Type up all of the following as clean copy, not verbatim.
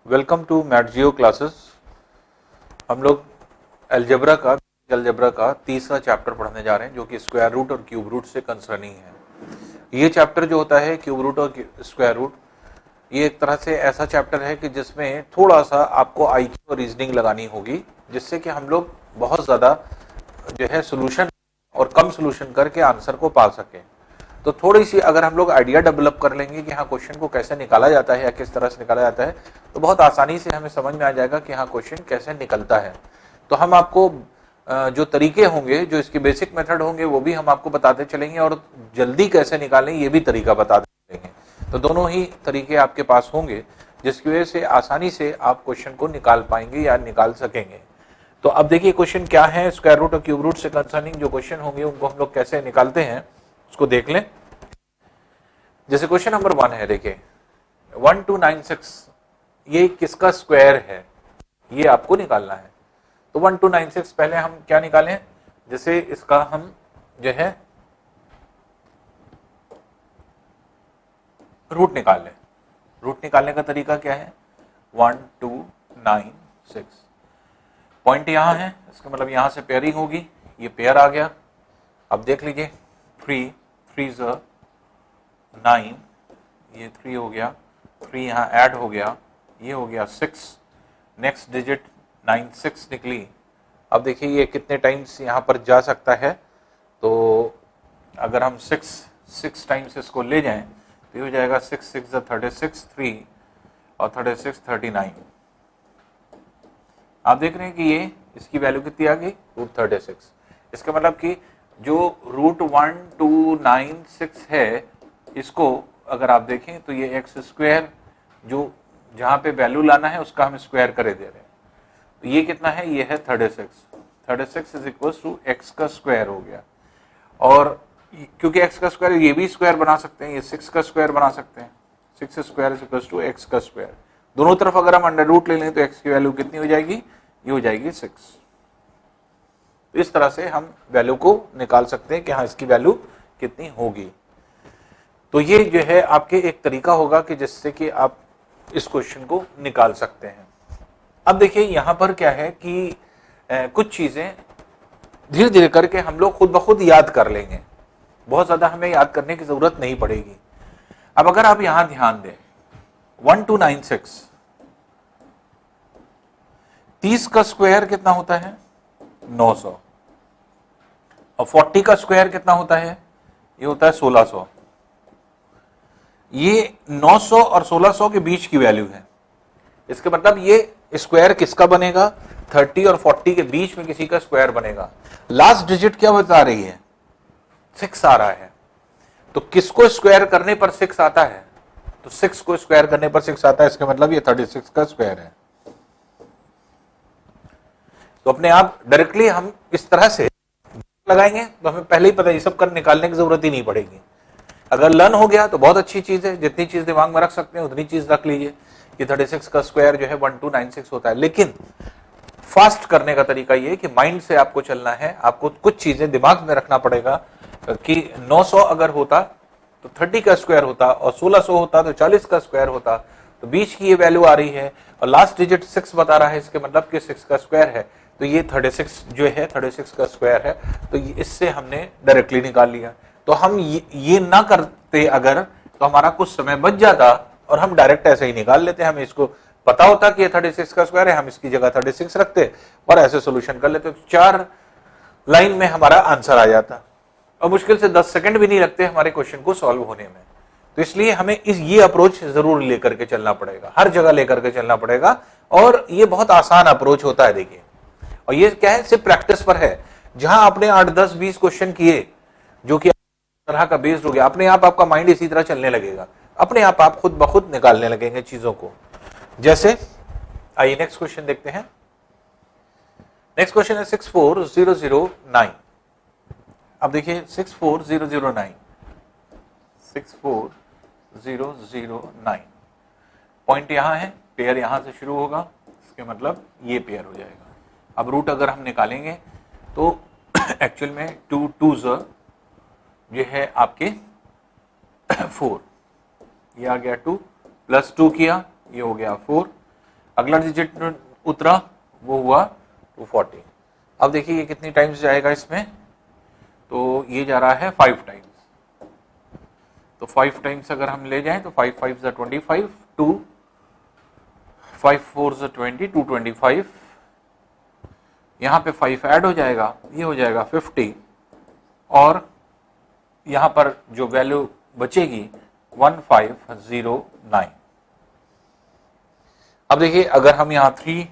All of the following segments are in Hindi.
Welcome to math Geo classes. हम लोग अलजेब्रा का तीसरा चैप्टर पढ़ने जा रहे हैं जो कि स्क्वायर रूट और क्यूब रूट से कंसर्निंग है। ये चैप्टर जो होता है क्यूब रूट और स्क्वायर रूट, ये एक तरह से ऐसा चैप्टर है कि जिसमें थोड़ा सा आपको आईक्यू और रीजनिंग लगानी होगी, जिससे कि हम लोग बहुत ज़्यादा जो है सोल्यूशन और कम सोल्यूशन करके आंसर को पा सकें। तो थोड़ी सी अगर हम लोग आइडिया डेवलप कर लेंगे कि हाँ क्वेश्चन को कैसे निकाला जाता है या किस तरह से निकाला जाता है, तो बहुत आसानी से हमें समझ में आ जाएगा कि हाँ क्वेश्चन कैसे निकलता है। तो हम आपको जो तरीके होंगे, जो इसके बेसिक मेथड होंगे, वो भी हम आपको बताते चलेंगे और जल्दी कैसे निकालें ये भी तरीका बताते चलेंगे। तो दोनों ही तरीके आपके पास होंगे, जिसकी वजह से आसानी से आप क्वेश्चन को निकाल पाएंगे या निकाल सकेंगे। तो अब देखिए क्वेश्चन क्या है, स्क्वायर रूट और क्यूब रूट से कंसर्निंग जो क्वेश्चन होंगे उनको हम लोग कैसे निकालते हैं उसको देख लें। जैसे क्वेश्चन नंबर 1 है, देखिए 1296 ये किसका स्क्वायर है, ये आपको निकालना है। तो 1296 पहले हम क्या निकालें, जैसे इसका हम जो है रूट निकाल लें। रूट निकालने का तरीका क्या है, 1296 पॉइंट यहां है, इसका मतलब यहां से पेयरिंग होगी, ये पेयर आ गया। अब देख लीजिए 3 3 9, ये 3 हो गया, 3 यहाँ ऐड हो गया, ये हो गया 6, नेक्स्ट डिजिट 96 निकली। अब देखिए ये कितने टाइम्स यहाँ पर जा सकता है, तो अगर हम 6 टाइम्स इसको ले जाएं तो ये हो जाएगा 6 6 36, 3 और 36 39। आप देख रहे हैं कि ये इसकी वैल्यू कितनी आ गई, √36। इसका मतलब कि जो √1296 है, इसको अगर आप देखें तो ये एक्स स्क्वायर, जो जहां पे वैल्यू लाना है उसका हम स्क्वायर करे दे रहे हैं। तो ये कितना है, ये है 36 इज इक्वल टू एक्स का स्क्वायर हो गया। और क्योंकि एक्स का स्क्वायर, ये भी स्क्वायर बना सकते हैं, ये 6 का स्क्वायर बना सकते हैं। 6 square is equal to x का स्क्वायर। दोनों तरफ अगर हम अंडर रूट ले लें तो एक्स की वैल्यू कितनी हो जाएगी, ये हो जाएगी 6। तो इस तरह से हम वैल्यू को निकाल सकते हैं कि हाँ इसकी वैल्यू कितनी होगी। तो ये जो है आपके एक तरीका होगा कि जिससे कि आप इस क्वेश्चन को निकाल सकते हैं। अब देखिए यहां पर क्या है कि कुछ चीजें धीरे धीरे करके हम लोग खुद ब खुद याद कर लेंगे, बहुत ज्यादा हमें याद करने की जरूरत नहीं पड़ेगी। अब अगर आप यहां ध्यान दें, 1296 30 का स्क्वायर कितना होता है, 900, और 40 का स्क्वायर कितना होता है, ये होता है 1600। ये 900 और 1600 के बीच की वैल्यू है। इसके मतलब ये स्क्वायर किसका बनेगा, 30 और 40 के बीच में किसी का स्क्वायर बनेगा। लास्ट डिजिट क्या बता रही है, 6 आ रहा है। तो किसको स्क्वायर करने पर 6 आता है, तो 6 को स्क्वायर करने पर 6 आता है, इसका मतलब ये 36 का स्क्वायर है। तो अपने आप डायरेक्टली हम इस तरह से लगाएंगे तो हमें पहले ही पता है, ये सब कर निकालने की जरूरत ही नहीं पड़ेगी। अगर लर्न हो गया तो बहुत अच्छी चीज है, जितनी चीज दिमाग में रख सकते हैं उतनी चीज रख लीजिए कि 36 का स्क्वायर जो है 1296 होता है। लेकिन फास्ट करने का तरीका ये कि माइंड से आपको चलना है, आपको कुछ चीजें दिमाग में रखना पड़ेगा कि 900 अगर होता तो 30 का स्क्वायर होता, और 1600 होता तो 40 का स्क्वायर होता। तो बीच की ये वैल्यू आ रही है और लास्ट डिजिट 6 बता रहा है, इसके मतलब कि 6 का स्क्वायर है। तो ये 36 जो है 36 का स्क्वायर है, तो इससे हमने डायरेक्टली निकाल लिया। तो हम ये ना करते अगर, तो हमारा कुछ समय बच जाता और हम डायरेक्ट ऐसे ही निकाल लेते। हमें इसको पता होता कि ये 36 का स्क्वायर है, हम इसकी जगह 36 रखते और ऐसे सोल्यूशन कर लेते, 4 लाइन में हमारा आंसर आ जाता और मुश्किल से 10 सेकंड भी नहीं लगते हमारे क्वेश्चन को सॉल्व होने में। तो इसलिए हमें ये अप्रोच जरूर लेकर के चलना पड़ेगा, हर जगह लेकर के चलना पड़ेगा। और ये बहुत आसान अप्रोच होता है, देखिए। और ये क्या है, सिर्फ प्रैक्टिस पर है। जहां आपने 8 10 20 क्वेश्चन किए जो कि तरह का बेस्ड हो गया, अपने आप आपका माइंड इसी तरह चलने लगेगा, अपने आप खुद ब खुद निकालने लगेंगे चीजों को। जैसे आइए नेक्स्ट क्वेश्चन देखते हैं। नेक्स्ट क्वेश्चन है 64009। अब देखिए 64009 पॉइंट यहां है, पेयर यहां से शुरू होगा, इसके मतलब ये पेयर हो जाएगा। अब रूट अगर हम निकालेंगे तो एक्चुअल में 2 2s ये है आपके 4, ये आ गया 2 प्लस 2 किया, ये हो गया 4, अगला डिजिट उतरा वो हुआ 240। अब देखिए ये कितनी टाइम्स जाएगा इसमें, तो ये जा रहा है 5 टाइम्स। तो 5 टाइम्स अगर हम ले जाएं तो 5 5 ज़ा 25, 2 5 4 ज़ा 20, 225। यहाँ पे 5 ऐड हो जाएगा, ये हो जाएगा 50, और यहाँ पर जो वैल्यू बचेगी 1509। अब देखिए अगर हम यहाँ 3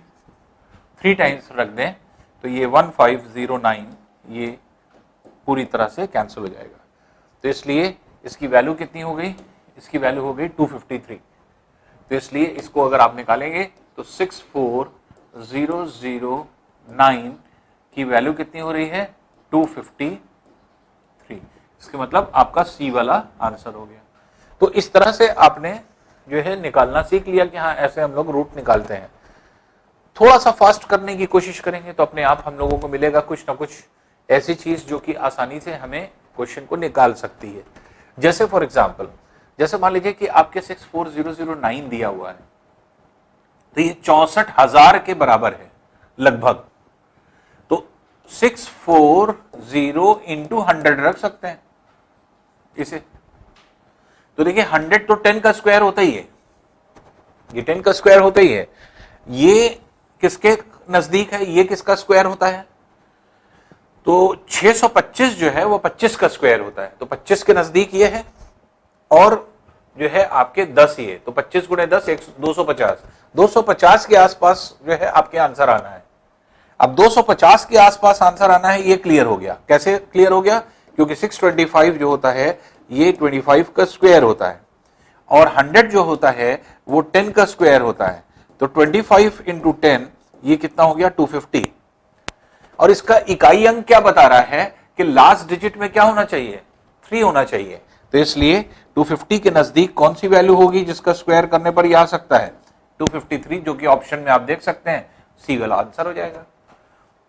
टाइम्स रख दें तो ये 1509 ये पूरी तरह से कैंसिल हो जाएगा। तो इसलिए इसकी वैल्यू कितनी हो गई, इसकी वैल्यू हो गई 253। तो इसलिए इसको अगर आप निकालेंगे तो 64009 की वैल्यू कितनी हो रही है, 253। इसके मतलब आपका सी वाला आंसर हो गया। तो इस तरह से आपने जो है निकालना सीख लिया कि हाँ ऐसे हम लोग रूट निकालते हैं। थोड़ा सा फास्ट करने की कोशिश करेंगे तो अपने आप हम लोगों को मिलेगा कुछ ना कुछ ऐसी चीज जो कि आसानी से हमें क्वेश्चन को निकाल सकती है। जैसे फॉर एग्जांपल, जैसे मान लीजिए कि आपके 64009 दिया हुआ है, तो ये 64,000 के बराबर है लगभग। तो 640 इंटू 100 रख सकते हैं इसे। तो देखिए 100 तो 10 का स्क्वायर होता ही है, ये 10 का स्क्वायर होता ही है। ये किसके नजदीक है, ये किसका स्क्वायर होता है, तो 625 जो है वो 25 का स्क्वायर होता है। तो 25 के नजदीक ये है, और जो है आपके 10 ये, तो 25 गुणे 10 250। 250 के आसपास जो है आपके आंसर आना है। अब 250 के आसपास आंसर आना है, ये क्लियर हो गया। कैसे क्लियर हो गया, क्योंकि 625 जो होता है ये 25 का स्क्वायर होता है, और 100 जो होता है वो 10 का स्क्वायर होता है। तो 25 इंटू 10 ये कितना हो गया, 250। और इसका इकाई अंक क्या बता रहा है कि लास्ट डिजिट में क्या होना चाहिए, 3 होना चाहिए। तो इसलिए 250 के नजदीक कौन सी वैल्यू होगी जिसका स्क्वायर करने पर यह आ सकता है, 253, जो कि ऑप्शन में आप देख सकते हैं सी वाला आंसर हो जाएगा।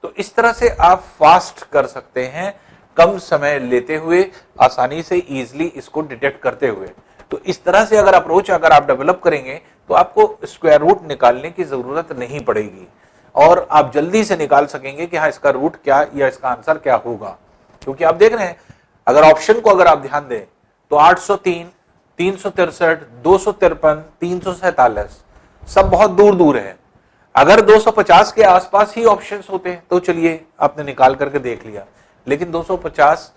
तो इस तरह से आप फास्ट कर सकते हैं, कम समय लेते हुए, आसानी से इजीली इसको डिटेक्ट करते हुए। तो इस तरह से अगर अप्रोच अगर आप डेवलप करेंगे तो आपको स्क्वायर रूट निकालने की जरूरत नहीं पड़ेगी, और आप जल्दी से निकाल सकेंगे कि हाँ इसका रूट क्या या इसका आंसर क्या होगा। क्योंकि आप देख रहे हैं अगर ऑप्शन को अगर आप ध्यान दें तो 803, 363, 253, 347 सब बहुत दूर दूर है। अगर 250 के आसपास ही ऑप्शंस होते तो चलिए आपने निकाल करके देख लिया, लेकिन 250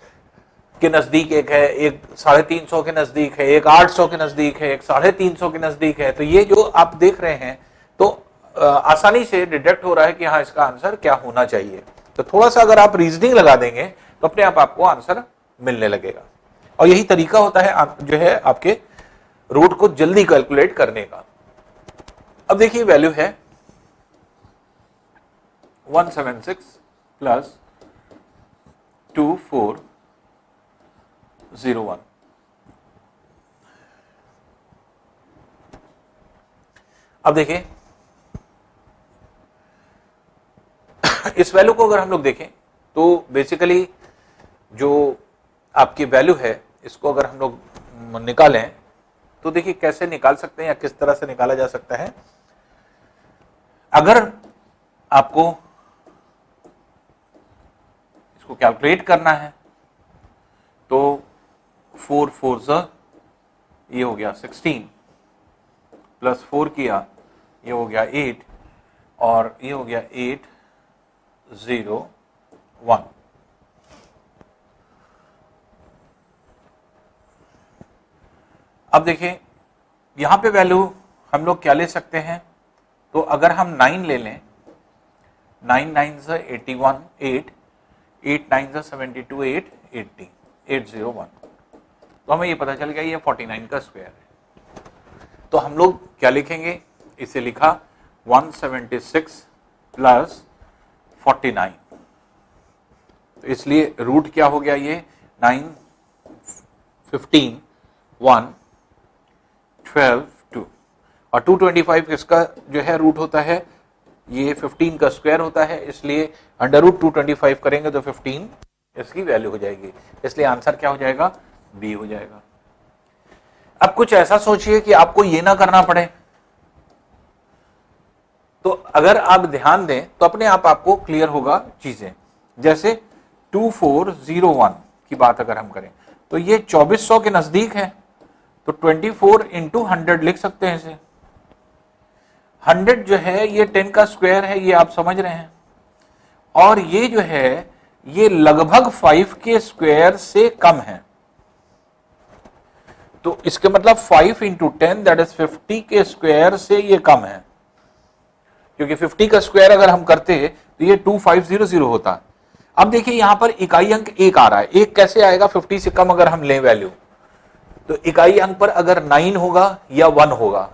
के नजदीक एक है, एक 350 के नजदीक है, एक 800 के नजदीक है, एक 350 के नजदीक है। तो ये जो आप देख रहे हैं तो आसानी से डिटेक्ट हो रहा है कि हाँ इसका आंसर क्या होना चाहिए। तो थोड़ा सा अगर आप रीजनिंग लगा देंगे तो अपने आप आपको आंसर मिलने लगेगा, और यही तरीका होता है जो है आपके रूट को जल्दी कैलकुलेट करने का। अब देखिए वैल्यू है 176 प्लस 2401। अब देखिए इस वैल्यू को अगर हम लोग देखें तो बेसिकली जो आपकी वैल्यू है इसको अगर हम लोग निकालें तो देखिए कैसे निकाल सकते हैं या किस तरह से निकाला जा सकता है। अगर आपको इसको कैलकुलेट करना है तो 4 4 ये हो गया 16 प्लस 4 किया ये हो गया 8 और ये हो गया 801। अब देखिए यहां पे वैल्यू हम लोग क्या ले सकते हैं, तो अगर हम 9 ले लें, 9 9 से 81 8, 8 9 से 72 8 80 801, तो हमें ये पता चल गया ये 49 का स्क्वायर है। तो हम लोग क्या लिखेंगे, इसे लिखा 176 प्लस 49। तो इसलिए रूट क्या हो गया, ये 9 15 1 12 2 और 225 किसका जो है रूट होता है, ये 15 का स्क्वायर होता है, इसलिए अंडर रूट 225 करेंगे तो 15 इसकी वैल्यू हो जाएगी। इसलिए आंसर क्या हो जाएगा, बी हो जाएगा। अब कुछ ऐसा सोचिए कि आपको ये ना करना पड़े, तो अगर आप ध्यान दें तो अपने आप आपको क्लियर होगा चीजें। जैसे 2401 की बात अगर हम करें तो ये 2400 के नजदीक है, तो 24 इंटू 100 लिख सकते हैं इसे। 100 जो है ये 10 का स्क्वायर है, ये आप समझ रहे हैं, और ये जो है ये लगभग 5 के स्क्वायर से कम है। तो इसके मतलब 5 इंटू 10 दैट इज 50 के स्क्वायर से ये कम है, क्योंकि 50 का स्क्वायर अगर हम करते तो ये 2500 होता। अब देखिए यहां पर इकाई अंक 1 आ रहा है, 1 कैसे आएगा 50 से कम अगर हम लें वैल्यू, तो इकाई अंक पर अगर 9 होगा या 1 होगा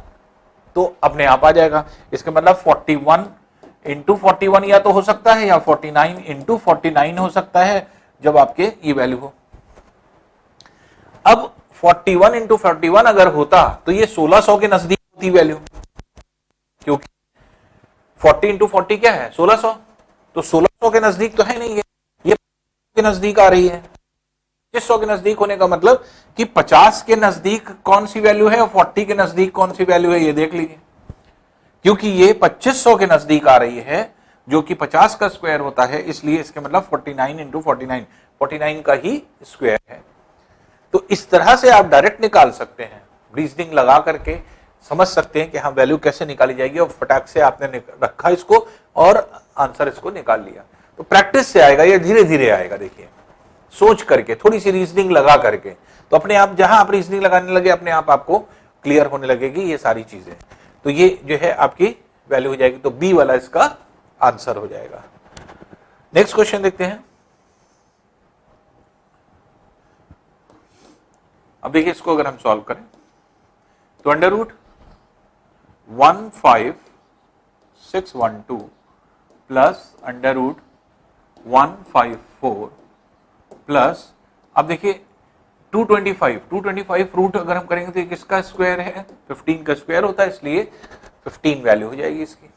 तो अपने आप आ जाएगा। इसका मतलब 41 इंटू 41 या तो हो सकता है, या 49 इंटू 49 हो सकता है जब आपके ये वैल्यू हो। अब 41 इंटू 41 अगर होता तो ये 1600 के नजदीक होती वैल्यू, क्योंकि 40 इंटू 40 क्या है 1600, तो 1600 के नजदीक तो है नहीं, ये के नजदीक आ रही है। 2500 के नजदीक होने का मतलब कि 50 के नजदीक कौन सी वैल्यू है और 40 के नजदीक कौन सी वैल्यू है, ये देख लीजिए। क्योंकि ये 2500 के नजदीक आ रही है जो कि 50 का स्क्वायर होता है, इसलिए इसके मतलब 49 इंटू 49 का ही स्क्वायर है। तो इस तरह से आप डायरेक्ट निकाल सकते हैं, रीजनिंग लगा करके समझ सकते हैं कि हाँ वैल्यू कैसे निकाली जाएगी, और फटाक से आपने रखा इसको और आंसर इसको निकाल लिया। तो प्रैक्टिस से आएगा, ये धीरे धीरे आएगा। देखिए सोच करके थोड़ी सी रीजनिंग लगा करके, तो अपने आप जहां आप रीजनिंग लगाने लगे अपने आप आपको क्लियर होने लगेगी ये सारी चीजें। तो ये जो है आपकी वैल्यू हो जाएगी, तो बी वाला इसका आंसर हो जाएगा। नेक्स्ट क्वेश्चन देखते हैं। अब देखिए इसको अगर हम सॉल्व करें तो under root 15612 plus under root 154 plus, अब देखिए 225 रूट अगर हम करेंगे तो ये किसका स्क्वायर है 15 का स्क्वायर होता है, इसलिए 15 वैल्यू हो जाएगी इसकी।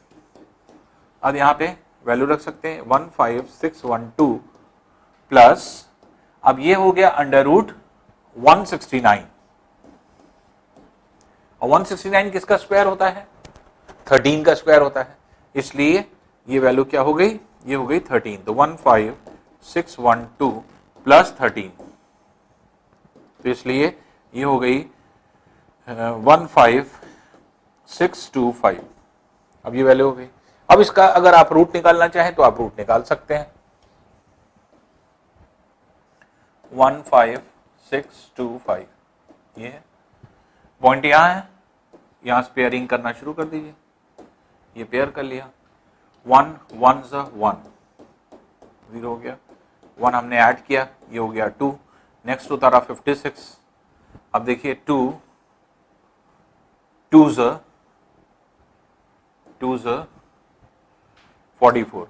अब यहां पे वैल्यू रख सकते हैं 15612 प्लस, अब ये हो गया अंडर रूट 169, और 169 किसका स्क्वायर होता है 13 का स्क्वायर होता है, इसलिए ये वैल्यू क्या हो गई, ये हो गई 13। तो 15612 प्लस 13, तो इसलिए ये हो गई 15625। अब ये वैल्यू हो गई। अब इसका अगर आप रूट निकालना चाहें तो आप रूट निकाल सकते हैं। 15625 ये है, पॉइंट यहां है, यहां से पेयरिंग करना शुरू कर दीजिए। ये पेयर कर लिया, 1 1 1 0 हो गया, 1 हमने ऐड किया, ये हो गया 2, नेक्स्ट होता रहा 56। अब देखिए 2 2 44,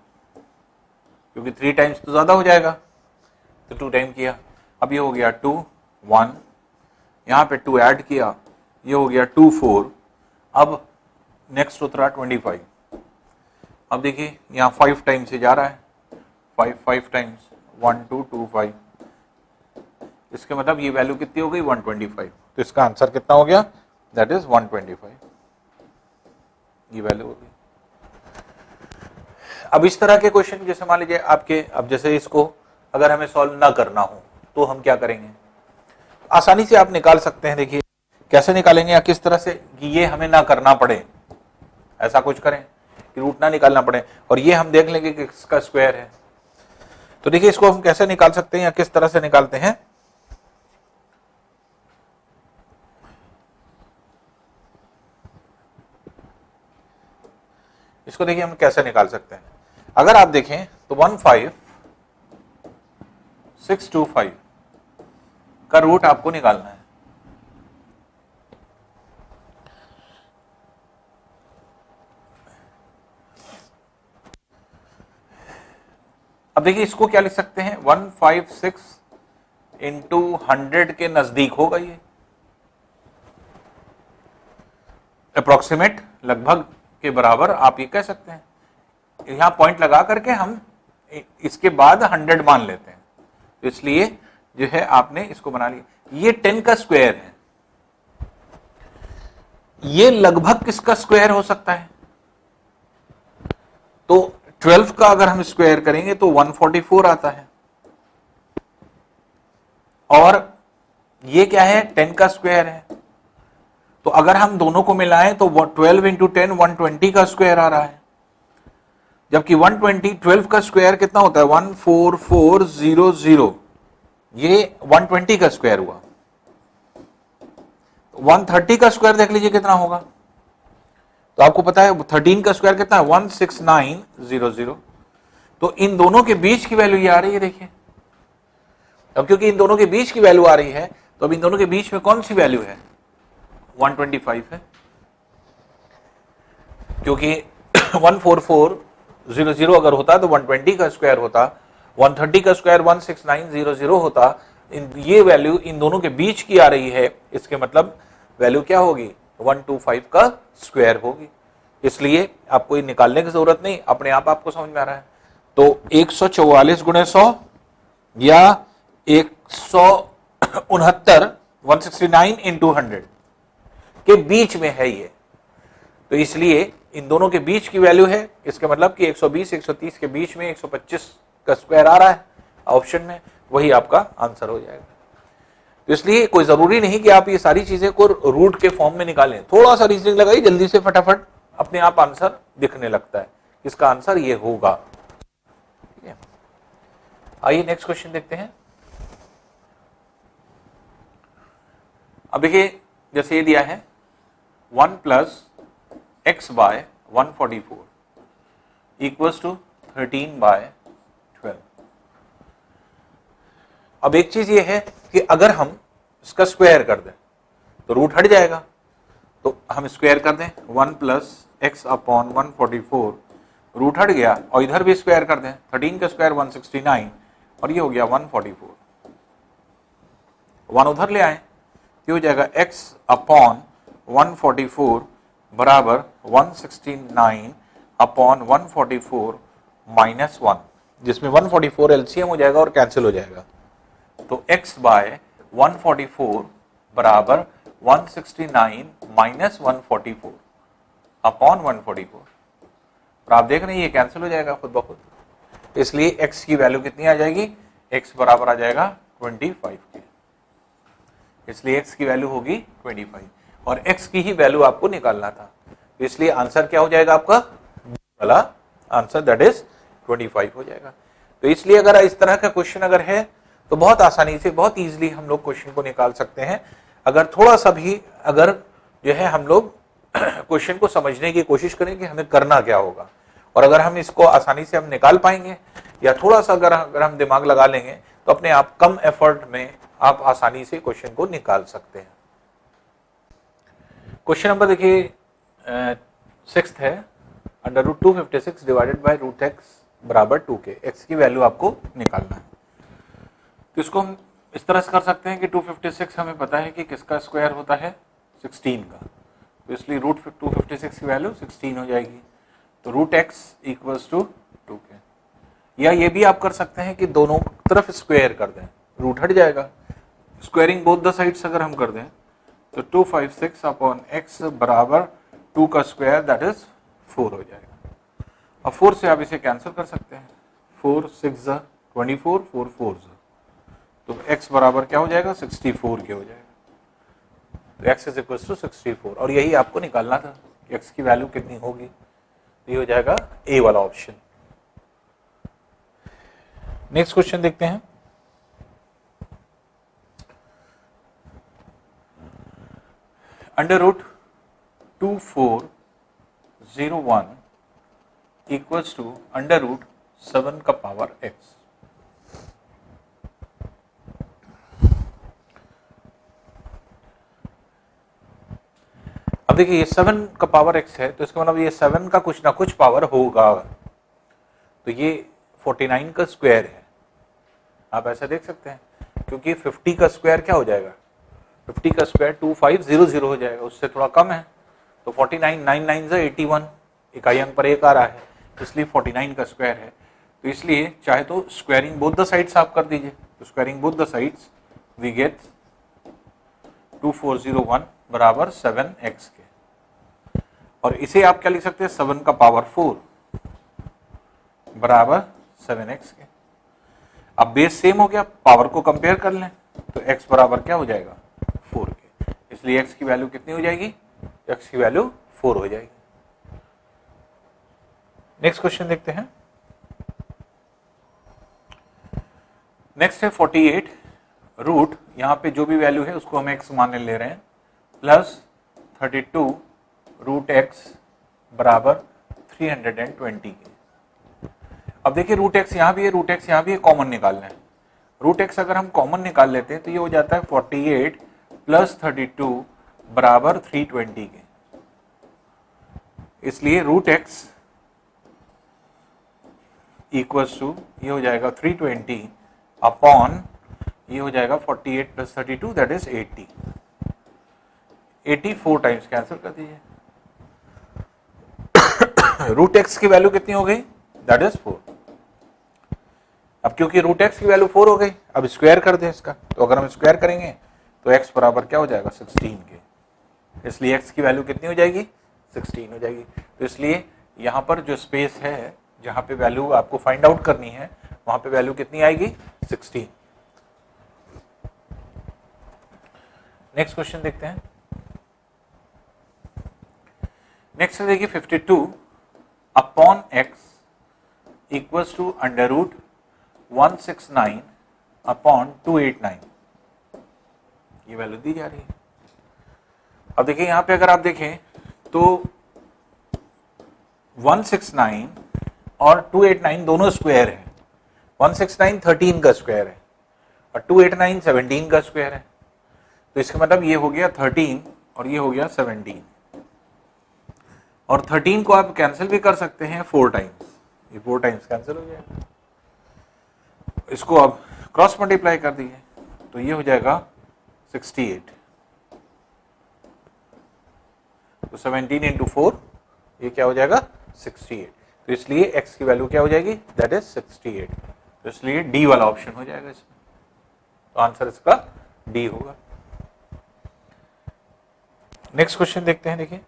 क्योंकि 3 टाइम्स तो ज्यादा हो जाएगा, तो 2 टाइम किया। अब ये हो गया 2 1, यहां पे 2 ऐड किया, ये हो गया 2 4। अब नेक्स्ट होता रहा 25। अब देखिए यहाँ 5 टाइम से जा रहा है, 5 टाइम्स 1 2 2 5, इसके मतलब ये वैल्यू कितनी हो गई 125। तो इसका आंसर कितना हो गया, दैट इज 125, ये वैल्यू हो गई। अब इस तरह के क्वेश्चन जैसे मान लीजिए आपके, अब जैसे इसको अगर हमें सॉल्व ना करना हो तो हम क्या करेंगे, आसानी से आप निकाल सकते हैं। देखिए कैसे निकालेंगे, या किस तरह से कि ये हमें ना करना पड़े, ऐसा कुछ करें कि रूट ना निकालना पड़े, और ये हम देख लेंगे कि किसका स्क्वायर है। तो देखिए इसको हम कैसे निकाल सकते हैं या किस तरह से निकालते हैं। इसको देखिए हम कैसे निकाल सकते हैं। अगर आप देखें तो 15625 का रूट आपको निकालना है। अब देखिए इसको क्या लिख सकते हैं, 156 इंटू 100 के नजदीक होगा, ये अप्रोक्सीमेट लगभग के बराबर आप ये कह सकते हैं। यहां पॉइंट लगा करके हम इसके बाद 100 मान लेते हैं, तो इसलिए जो है आपने इसको बना लिया। ये 10 का स्क्वायर है, ये लगभग किसका स्क्वायर हो सकता है, तो 12 का अगर हम स्क्वायर करेंगे तो 144 आता है, और ये क्या है 10 का स्क्वायर है। तो अगर हम दोनों को मिलाएं तो 12 इंटू 10 120 का स्क्वायर आ रहा है, जबकि 120 12 का स्क्वायर कितना होता है 14400, ये 120 का स्क्वायर हुआ। 130 का स्क्वायर देख लीजिए कितना होगा, तो आपको पता है 13 का स्क्वायर कितना है 16900। तो इन दोनों के बीच की वैल्यू ये आ रही है, देखिए। अब क्योंकि इन दोनों के बीच की वैल्यू आ रही है, तो अब इन दोनों के बीच में कौन सी वैल्यू है 125 है, क्योंकि 14400 अगर होता तो 120 का स्क्वायर होता, 130 का स्क्वायर 16900 होता। ये वैल्यू इन दोनों के बीच की आ रही है, इसके मतलब वैल्यू क्या होगी 125 का स्क्वायर होगी। इसलिए आपको ये निकालने की जरूरत नहीं, अपने आप आपको समझ में आ रहा है। तो 144 गुणे 100 या 169 169 इंटू 100 के बीच में है ये, तो इसलिए इन दोनों के बीच की वैल्यू है, इसके मतलब कि 120 130 के बीच में 125 का स्क्वायर आ रहा है ऑप्शन में, वही आपका आंसर हो जाएगा। तो इसलिए कोई जरूरी नहीं कि आप ये सारी चीजें को रूट के फॉर्म में निकालें, थोड़ा सा रीजनिंग लगाइए, जल्दी से फटाफट अपने आप आंसर दिखने लगता है, इसका आंसर ये होगा। ठीक है, आइए नेक्स्ट क्वेश्चन देखते हैं। अब देखिए जैसे ये दिया है 1 plus x by 144 equals to 13 by 12। अब एक चीज ये है कि अगर हम इसका स्क्वायर कर दें तो रूट हट जाएगा, तो हम स्क्वायर कर दें 1 प्लस एक्स अपॉन 144, रूट हट गया, और इधर भी स्क्वायर कर दें 13 का स्क्वायर 169, और ये हो गया 144। 1 उधर ले आए, ये हो जाएगा x अपॉन 144 बराबर 169 अपॉन 144 माइनस 1, जिसमें 144 एलसीएम हो जाएगा और कैंसिल हो जाएगा। तो x बाय 144 बराबर 169 माइनस 144 अपॉन 144, और आप देख रहे हैं ये कैंसिल हो जाएगा खुद ब खुद, इसलिए x की वैल्यू कितनी आ जाएगी, x बराबर आ जाएगा 25 के, इसलिए x की वैल्यू होगी 25, और x की ही वैल्यू आपको निकालना था, इसलिए आंसर क्या हो जाएगा आपका वाला आंसर, दैट इज 25 हो जाएगा। तो इसलिए अगर इस तरह का क्वेश्चन अगर है तो बहुत आसानी से बहुत इजीली हम लोग क्वेश्चन को निकाल सकते हैं, अगर थोड़ा सा भी अगर जो है हम लोग क्वेश्चन को समझने की कोशिश करें कि हमें करना क्या होगा, और अगर हम इसको आसानी से हम निकाल पाएंगे या थोड़ा सा अगर हम दिमाग लगा लेंगे तो अपने आप कम एफर्ट में आप आसानी से क्वेश्चन को निकाल सकते हैं। क्वेश्चन नंबर देखिए 6 है, under root 256 divided by root x बराबर 2k, एक्स की वैल्यू आपको निकालना है। तो इसको हम इस तरह से कर सकते हैं कि 256 हमें पता है कि किसका स्क्वायर होता है 16 का, तो इसलिए रूट 256 की वैल्यू 16 हो जाएगी, तो root x equals to 2k। या ये भी आप कर सकते हैं कि दोनों तरफ स्क्वायर कर दें, रूट हट जाएगा, स्क्वायरिंग बोथ द साइड्स अगर हम कर दें तो 256 अपॉन एक्स बराबर 2 का स्क्वायर दैट इज 4 हो जाएगा। अब 4 से आप इसे कैंसिल कर सकते हैं, 4 6 24 4 4, तो x बराबर क्या हो जाएगा 64 के हो जाएगा, तो x इज इक्वल टू 64, और यही आपको निकालना था कि x की वैल्यू कितनी होगी, तो ये हो जाएगा ए वाला ऑप्शन। नेक्स्ट क्वेश्चन देखते हैं। Under root 2401 equals to under root 7 का पावर x। अब देखिए ये 7 का पावर x है, तो इसका मतलब ये 7 का कुछ ना कुछ पावर होगा, तो ये 49 का स्क्वायर है, आप ऐसा देख सकते हैं, क्योंकि 50 का स्क्वायर क्या हो जाएगा, 50 का स्क्वायर 2500 हो जाएगा, उससे थोड़ा कम है, तो 49 9 9 81, इकाई अंक पर एक आ रहा है, इसलिए 49 का स्क्वायर है। तो इसलिए चाहे तो स्क्वायरिंग बोथ द साइड्स आप कर दीजिए, तो squaring both the sides we get 2401 बराबर 7x के, और इसे आप क्या लिख सकते हैं 7 का पावर 4, बराबर 7x के। अब बेस सेम हो गया, पावर को कंपेयर कर लें तो x बराबर क्या हो जाएगा 4 के, इसलिए x की वैल्यू कितनी हो जाएगी, x की वैल्यू 4 हो जाएगी। नेक्स्ट क्वेश्चन देखते हैं। नेक्स्ट है 48 रूट, यहां पे जो भी वैल्यू है उसको हम x मान ले रहे हैं, प्लस 32 रूट x बराबर 320 के। अब देखिए रूट x यहां भी है, रूट x यहां भी है, कॉमन निकालना है। रूट x अगर हम कॉमन निकाल लेते हैं तो ये हो जाता है 48 प्लस 32 बराबर 320 के, इसलिए रूट x इक्वल्स टू ये हो जाएगा 320 अपॉन ये हो जाएगा 48 plus 32 that is 80। 84 times cancel कर दीजिए। रूट एक्स की वैल्यू कितनी हो गई, दैट इज 4। अब क्योंकि रूट एक्स की वैल्यू 4 हो गई, अब स्क्वायर कर दें इसका, तो अगर हम स्क्वायर करेंगे तो x बराबर क्या हो जाएगा 16 के, इसलिए x की वैल्यू कितनी हो जाएगी 16 हो जाएगी। तो इसलिए यहां पर जो स्पेस है जहां पे वैल्यू आपको फाइंड आउट करनी है वहां पे वैल्यू कितनी आएगी 16। नेक्स्ट क्वेश्चन देखते हैं। नेक्स्ट देखिए 52 upon x equals to under root 169 upon 289, ये वैल्यू दी जा रही है। अब देखिए यहां पे अगर आप देखें तो 169 और 289 दोनों स्क्वायर है, 169 13 का स्क्वायर है और 289 17 का स्क्वायर है, तो इसका मतलब ये हो गया 13 और ये हो गया 17, और 13 को आप कैंसिल भी कर सकते हैं 4 टाइम्स, ये 4 टाइम्स कैंसिल हो जाएगा। इसको आप क्रॉस मल्टीप्लाई कर दीजिए तो ये हो जाएगा 68, तो 17 इंटू 4 ये क्या हो जाएगा 68, तो इसलिए x की वैल्यू क्या हो जाएगी दैट इज 68, तो इसलिए डी वाला ऑप्शन हो जाएगा इसमें, तो आंसर इसका डी होगा। नेक्स्ट क्वेश्चन देखते हैं। देखिए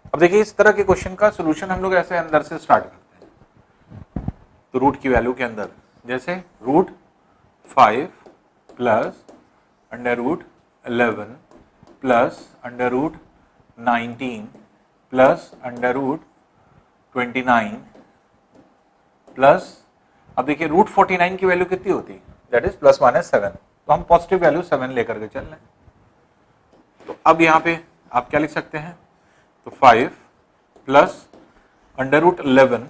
अब देखिए इस तरह के क्वेश्चन का सॉल्यूशन हम लोग ऐसे अंदर से स्टार्ट करते हैं, तो रूट की वैल्यू के अंदर जैसे root 5 plus under root 11 plus under root 19 plus under root 29 plus, अब देखिए रूट 49 की वैल्यू कितनी होती है दैट इज प्लस माइनस 7, तो हम पॉजिटिव वैल्यू 7 लेकर के चल रहे हैं। तो अब यहाँ पे आप क्या लिख सकते हैं, तो 5 plus under root 11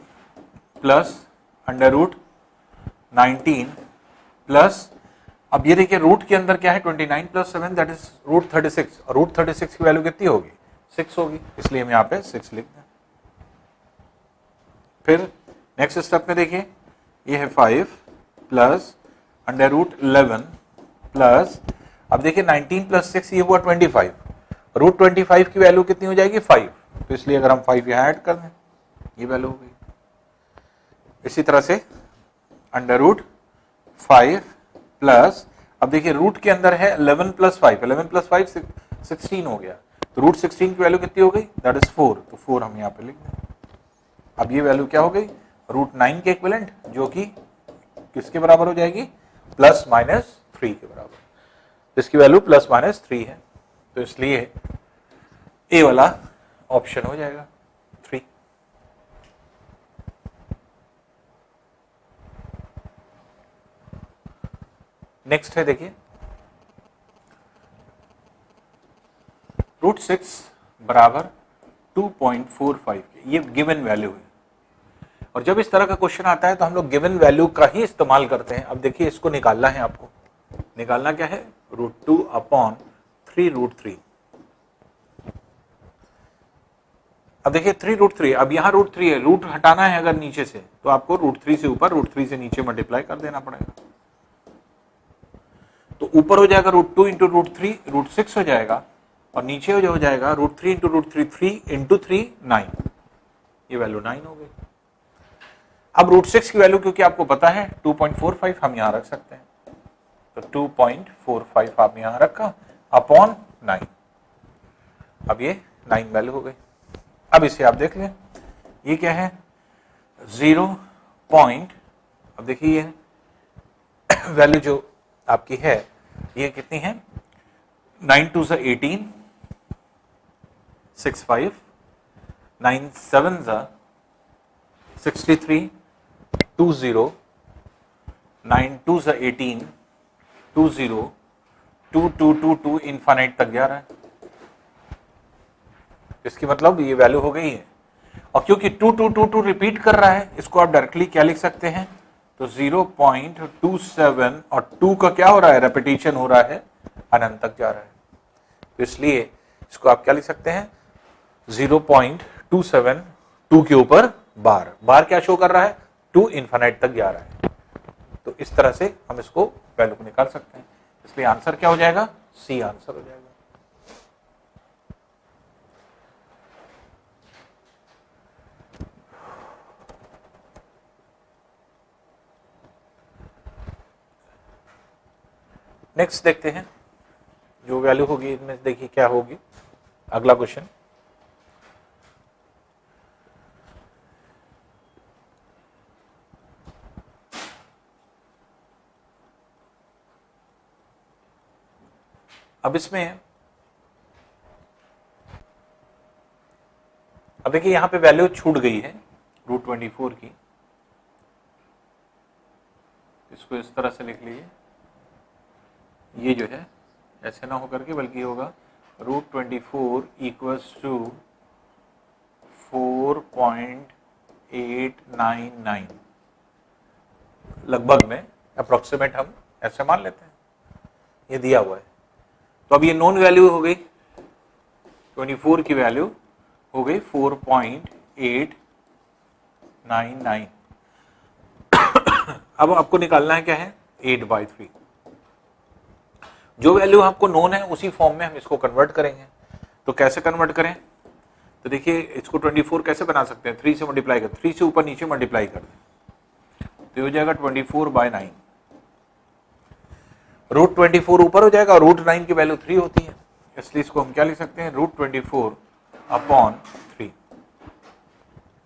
plus under root 19 plus, अब ये देखिए रूट के अंदर क्या है 29 प्लस 7 दैट इज रूट 36, और रूट 36 की वैल्यू कितनी होगी 6 होगी, इसलिए हम यहाँ पे 6 लिख दें। फिर नेक्स्ट स्टेप में देखिए ये है 5 प्लस अंडर रूट 11 प्लस, अब देखिए 19 प्लस 6 ये हुआ 25, रूट 25 की वैल्यू कितनी हो जाएगी 5, तो इसलिए अगर हम 5 यहाँ ऐड कर दें ये वैल्यू हो गई। इसी तरह से अंडर रूट 5 प्लस, अब देखिए रूट के अंदर है 11 प्लस 5, 11 प्लस 5 16 हो गया, तो रूट 16 की वैल्यू कितनी हो गई दैट इज 4, तो 4 हम यहाँ पे लिख दें। अब ये वैल्यू क्या हो गई रूट 9 के इक्विवेलेंट, जो कि किसके बराबर हो जाएगी प्लस माइनस 3 के बराबर, इसकी वैल्यू प्लस माइनस 3 है, तो इसलिए ए वाला ऑप्शन हो जाएगा 3। नेक्स्ट है देखिए रूट 6 बराबर 2.45, ये गिवन वैल्यू है, और जब इस तरह का क्वेश्चन आता है तो हम लोग गिवन वैल्यू का ही इस्तेमाल करते हैं। अब देखिए इसको निकालना है, आपको निकालना क्या है रूट 2 अपॉन 3 रूट 3। अब देखिए 3 रूट 3, अब यहाँ रूट 3 है, रूट हटाना है अगर नीचे से तो आपको रूट 3 से ऊपर रूट 3 से नीचे मल्टीप्लाई कर देना पड़ेगा, तो ऊपर हो जाएगा रूट 2 इंटू रूट 3 रूट 6 हो जाएगा, और नीचे हो जाएगा रूट 3 इंटू रूट 3 3 इंटू 3 9, ये वैल्यू 9 हो गई। अब रूट 6 की वैल्यू क्योंकि आपको पता है 2.45 हम यहां रख सकते हैं, तो 2.45 आपने यहां रखा अपॉन 9, अब ये 9 वैल्यू हो गई। अब इसे आप देख लें ये क्या है 0 पॉइंट, अब देखिए वैल्यू जो आपकी है ये कितनी है, 9 2 18, 65, 9 7 63, 20, 9 2 18, 20, 2 2 2 2 इनफाइनाइट तक जा रहा है। इसकी मतलब ये वैल्यू हो गई है, और क्योंकि 2 2 2 2 रिपीट कर रहा है, इसको आप डायरेक्टली क्या लिख सकते हैं, तो 0.27 और 2 का क्या हो रहा है, रेपिटेशन हो रहा है, अनंत तक जा रहा है, तो इसलिए इसको आप क्या लिख सकते हैं, 0.27, 2 के ऊपर बार, बार क्या शो कर रहा है, 2 इनफाइनाइट तक जा रहा है। तो इस तरह से हम इसको वैल्यू को निकाल सकते हैं, इसलिए आंसर क्या हो जाएगा, सी आंसर हो जाएगा। नेक्स्ट देखते हैं, जो वैल्यू होगी इनमें देखिए क्या होगी, अगला क्वेश्चन। अब इसमें अब देखिए यहां पे वैल्यू छूट गई है √24 की, इसको इस तरह से लिख लीजिए, ये जो है ऐसे ना होकर के बल्कि होगा √24 इक्वल्स टू 4.899, लगभग में अप्रोक्सीमेट हम ऐसे मान लेते हैं, ये दिया हुआ है। तो अब ये नोन वैल्यू हो गई, 24 की वैल्यू हो गई 4.899। अब आपको निकालना है क्या है, 8/3। जो वैल्यू आपको नोन है उसी फॉर्म में हम इसको कन्वर्ट करेंगे। तो कैसे कन्वर्ट करें, तो देखिए इसको 24 कैसे बना सकते हैं, 3 से मल्टीप्लाई कर, 3 से ऊपर नीचे मल्टीप्लाई कर दें, तो हो जाएगा 24/9। √24 ऊपर हो जाएगा, और √9 की वैल्यू 3 होती है, इसलिए इसको हम क्या लिख सकते हैं, √24/3,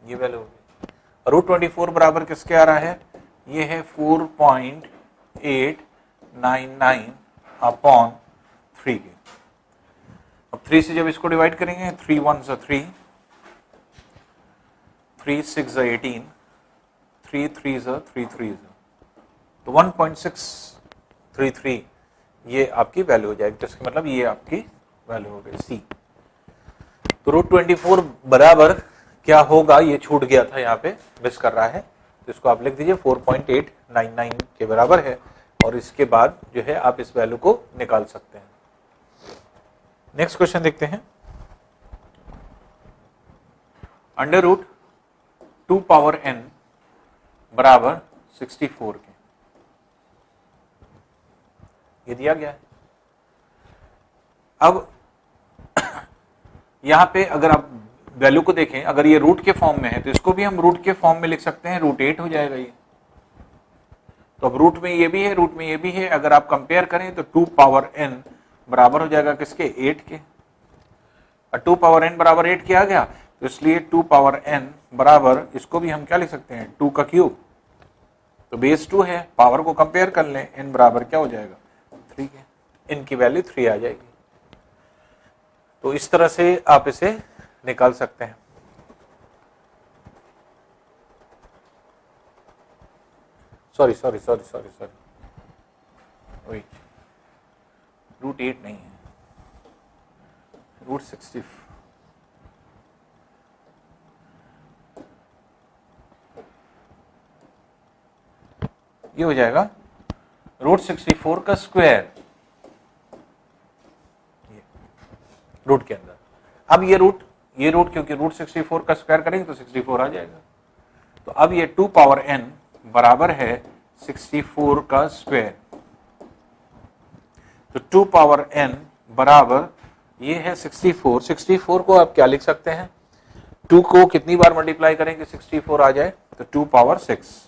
ये वैल्यू होगी। √24 बराबर किसके आ रहा है, ये है 4.899/3 के। अब 3 से जब इसको डिवाइड करेंगे, 3 1 3, 3 6 18, 3 3 3 3, तो 1.633 ये आपकी वैल्यू हो जाएगी, तो इसका मतलब ये आपकी वैल्यू हो गई सी। तो √24 बराबर क्या होगा, ये छूट गया था, यहाँ पे मिस कर रहा है, तो इसको आप लिख दीजिए 4.899 के बराबर है, और इसके बाद जो है आप इस वैल्यू को निकाल सकते हैं। नेक्स्ट क्वेश्चन देखते हैं, √2n बराबर 64 के, ये दिया गया है। अब यहां पे अगर आप वैल्यू को देखें, अगर ये रूट के फॉर्म में है तो इसको भी हम रूट के फॉर्म में लिख सकते हैं, √8 हो जाएगा ये। तो अब रूट में ये भी है, रूट में ये भी है, अगर आप कंपेयर करें तो 2n बराबर हो जाएगा किसके, 8 के। और 2n बराबर 8 के आ गया, तो इसलिए 2n बराबर, इसको भी हम क्या लिख सकते हैं, 2 का क्यूब, तो बेस 2 है, पावर को कंपेयर कर लें, n बराबर क्या हो जाएगा, 3 के, इनकी वैल्यू 3 आ जाएगी। तो इस तरह से आप इसे निकाल सकते हैं। सॉरी वही √8 नहीं है, √60, ये हो जाएगा √64 का स्क्वायर, रूट के अंदर। अब ये रूट क्योंकि √64 का स्क्वायर करेंगे तो 64 आ जाएगा। तो अब ये 2n बराबर है 64 का स्क्वायर, तो 2n बराबर ये है 64। 64 को आप क्या लिख सकते हैं, 2 को कितनी बार मल्टीप्लाई करेंगे 64 आ जाए, तो 2 पावर 6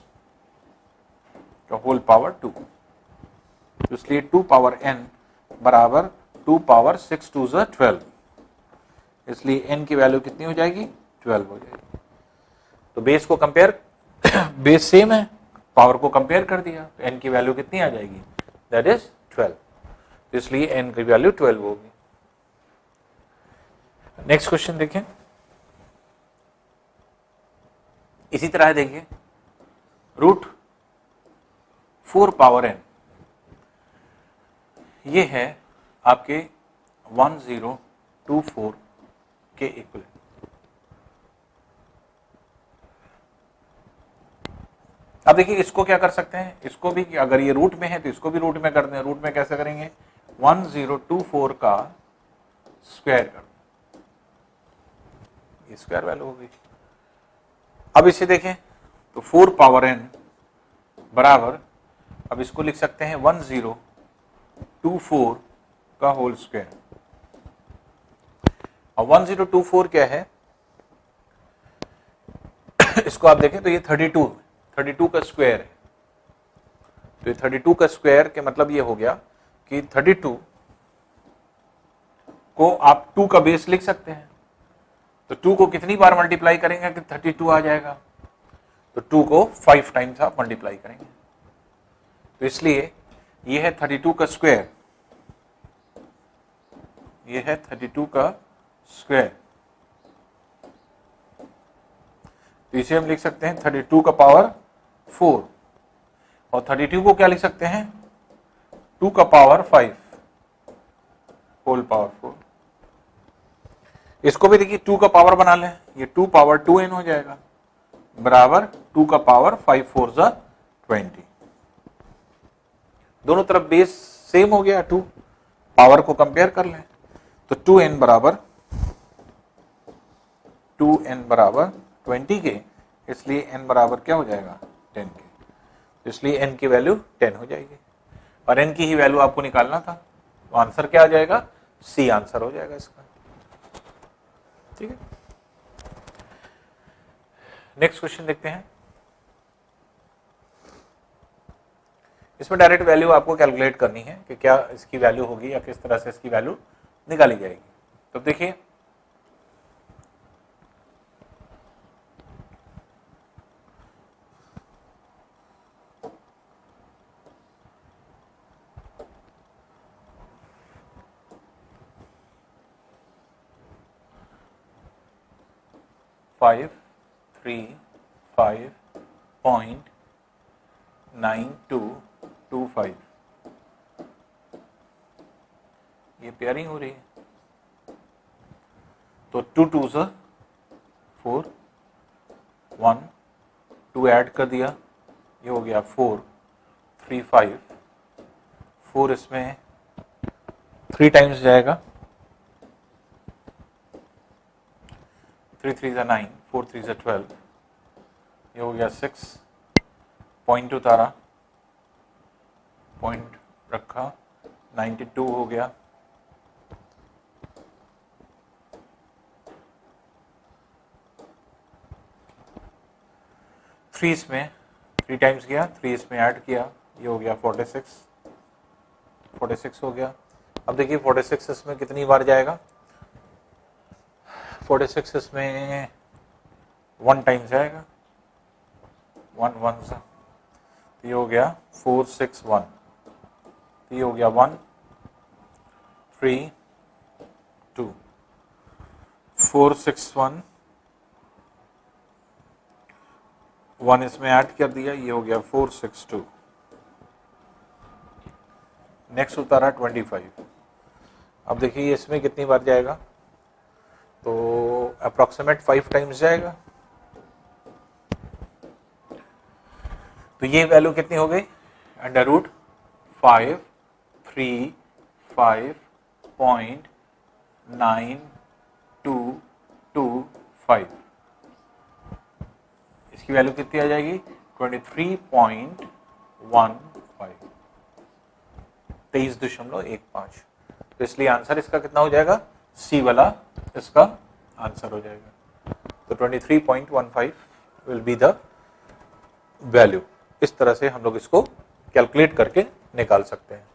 का होल पावर 2, इसलिए 2n बराबर 2 पावर 6 2 12, इसलिए n की वैल्यू कितनी हो जाएगी, 12 हो जाएगी। तो बेस को कंपेयर बेस सेम है, पावर को कंपेयर कर दिया तो n की वैल्यू कितनी आ जाएगी, दैट इज 12, इसलिए n की वैल्यू 12 होगी। नेक्स्ट क्वेश्चन देखें, इसी तरह देखिए √4 पावर n, ये है आपके 1024 के इक्वल। अब देखिए इसको क्या कर सकते हैं, इसको भी अगर ये रूट में है तो इसको भी रूट में कर दें। रूट में कैसे करेंगे, 1024 का स्क्वायर कर दें, ये स्क्वायर वैल्यू हो गई। अब इसे देखें तो 4 पावर n बराबर, अब इसको लिख सकते हैं 1024 का होल स्क्वायर। अब 1024 क्या है, इसको आप देखें तो ये 32 का स्क्वायर है, तो ये 32 का स्क्वायर के मतलब ये हो गया कि 32 को आप 2 का बेस लिख सकते हैं, तो 2 को कितनी बार मल्टीप्लाई करेंगे कि 32 आ जाएगा, तो 2 को 5 टाइम्स आप मल्टीप्लाई करेंगे, तो इसलिए ये है 32 का स्क्वायर, ये है 32 का स्क्वायर, तो इसे हम लिख सकते हैं 32 का पावर 4, और 32 को क्या लिख सकते हैं, 2 का पावर 5 होल पावर 4। इसको भी देखिए 2 का पावर बना लें, ये 2 पावर 2n हो जाएगा बराबर 2 का पावर 5 4 जा 20। दोनों तरफ बेस सेम हो गया, 2 पावर को कंपेयर कर लें तो 2n बराबर 20 के, इसलिए n बराबर क्या हो जाएगा 10 के, इसलिए n की वैल्यू 10 हो जाएगी, और n की ही वैल्यू आपको निकालना था, तो आंसर क्या आ जाएगा, सी आंसर हो जाएगा इसका। ठीक है, नेक्स्ट क्वेश्चन देखते हैं। इसमें डायरेक्ट वैल्यू आपको कैलकुलेट करनी है कि क्या इसकी वैल्यू होगी या किस तरह से इसकी वैल्यू निकाली जाएगी। तो देखिए फाइव 3.9225, ये पेयरिंग हो रही है, तो 2 2 से 4, 1 2 ऐड कर दिया, ये हो गया 4 3 5, 4 इसमें 3 टाइम्स जाएगा, 3 3 जा 9, 4 3 जा 12, ये हो गया 6, पॉइंट उतारा, पॉइंट रखा, 92 हो गया, 3 इसमें 3 टाइम्स गया, 3 इसमें ऐड किया, ये हो गया 46 हो गया। अब देखिए 46 इसमें कितनी बार जाएगा, 46 इसमें 1 टाइम जाएगा, 1 1 सा, तो ये हो गया 4 6 1, तो ये हो गया 1 3 2, 4 6 1, 1 इसमें ऐड कर दिया, ये हो गया 4 6 2। नेक्स्ट उतारा 25। अब देखिए इसमें कितनी बार जाएगा, तो अप्रॉक्सीमेट 5 टाइम्स जाएगा, तो ये वैल्यू कितनी हो गई, √535.9225, इसकी वैल्यू कितनी आ जाएगी 23.15, तो इसलिए आंसर इसका कितना हो जाएगा, सी वाला इसका आंसर हो जाएगा। तो 23.15 विल बी द वैल्यू। इस तरह से हम लोग इसको कैलकुलेट करके निकाल सकते हैं।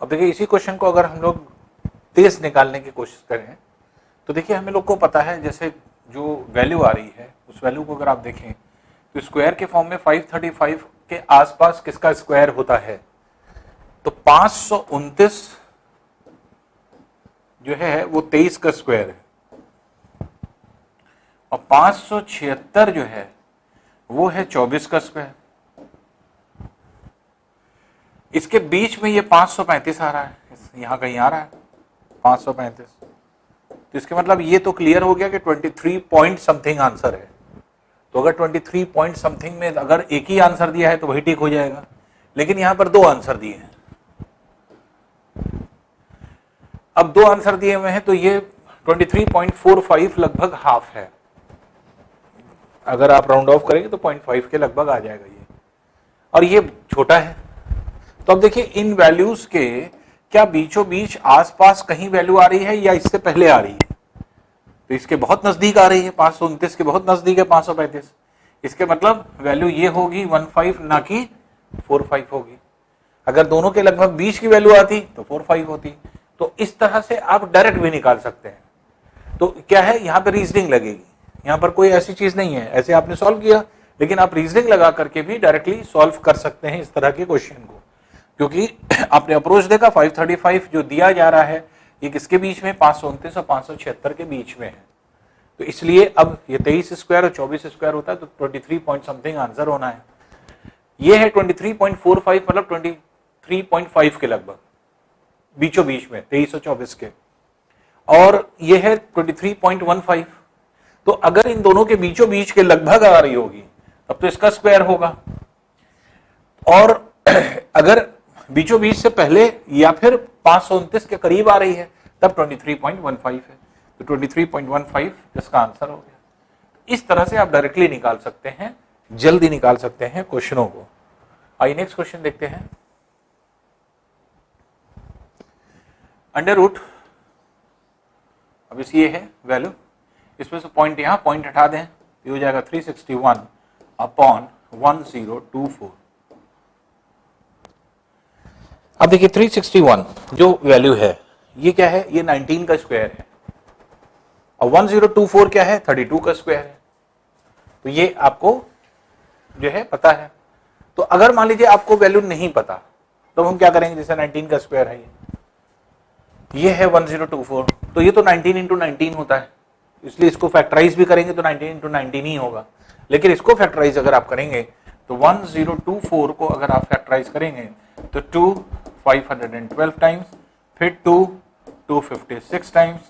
अब देखिए इसी क्वेश्चन को अगर हम लोग तेज निकालने की कोशिश करें तो देखिए हमें लोग को पता है, जैसे जो वैल्यू आ रही है उस वैल्यू को अगर आप देखें तो स्क्वायर के फॉर्म में 535 के आसपास किसका स्क्वायर होता है, तो 529 जो है वो 23 का स्क्वायर है और 576 जो है वो है 24 का स्क्वायर। इसके बीच में ये 535 आ रहा है, यहां कहीं आ रहा है 535, तो इसके मतलब ये तो क्लियर हो गया कि 23 पॉइंट समथिंग आंसर है। तो अगर 23 पॉइंट समथिंग में अगर एक ही आंसर दिया है तो वही ठीक हो जाएगा, लेकिन यहां पर दो आंसर दिए हैं। अब दो आंसर दिए हुए हैं तो ये 23.45 लगभग हाफ है, अगर आप राउंड ऑफ करेंगे तो 0.5 के लगभग आ जाएगा ये, और ये छोटा है। तो अब देखिए इन वैल्यूज के क्या बीचों बीच आसपास कहीं वैल्यू आ रही है या इससे पहले आ रही है, तो इसके बहुत नजदीक आ रही है, 529 के बहुत नजदीक है 535, इसके मतलब वैल्यू ये होगी 15 ना कि 45 होगी। अगर दोनों के लगभग बीच की वैल्यू आती तो 45 होती। तो इस तरह से आप डायरेक्ट भी निकाल सकते हैं। तो क्या है, यहां पर रीजनिंग लगेगी, यहां पर कोई ऐसी चीज नहीं है, ऐसे आपने सॉल्व किया, लेकिन आप रीजनिंग लगा करके भी डायरेक्टली सॉल्व कर सकते हैं इस तरह के क्वेश्चन को, क्योंकि आपने अप्रोच देखा 535 जो दिया जा रहा है ये किसके बीच में, 529 और 576 के बीच में है। तो इसलिए अब ये 23 स्क्वायर और 24 स्क्वायर होता है तो 23 पॉइंट समथिंग आंसर होना है। ये है 23.45 मतलब 23.5 के लगभग बीचों बीच में 23 और 24 के, और ये है 23.15। तो अगर इन दोनों के बीचों बीच के लगभग आ रही होगी तब तो इसका स्क्वायर होगा, और अगर बीचों बीच से पहले या फिर 529 के करीब आ रही है तब 23.15 है, तो 23.15 इसका आंसर हो गया। इस तरह से आप डायरेक्टली निकाल सकते हैं, जल्दी निकाल सकते हैं क्वेश्चनों को। आइए नेक्स्ट क्वेश्चन देखते हैं। अंडर रूट, अब इस ये है वैल्यू, इसमें से पॉइंट यहां पॉइंट हटा दें, ये हो जाएगा 361 अपॉन 1024। अब देखिए 361 जो वैल्यू है ये क्या है, ये 19 का स्क्वायर है, और 1024 क्या है, 32 का स्क्वायर है। तो ये आपको जो है पता है। तो अगर मान लीजिए आपको वैल्यू नहीं पता तो हम क्या करेंगे, जैसे 19 का स्क्वायर है ये है 1024, तो ये तो 19 इंटू 19 होता है, इसलिए इसको फैक्टराइज भी करेंगे तो 19 इंटू 19 ही होगा। लेकिन इसको फैक्टराइज अगर आप करेंगे तो 1024 को अगर आप फैक्टराइज करेंगे तो 2 512 टाइम्स, फिर 2 256 टाइम्स,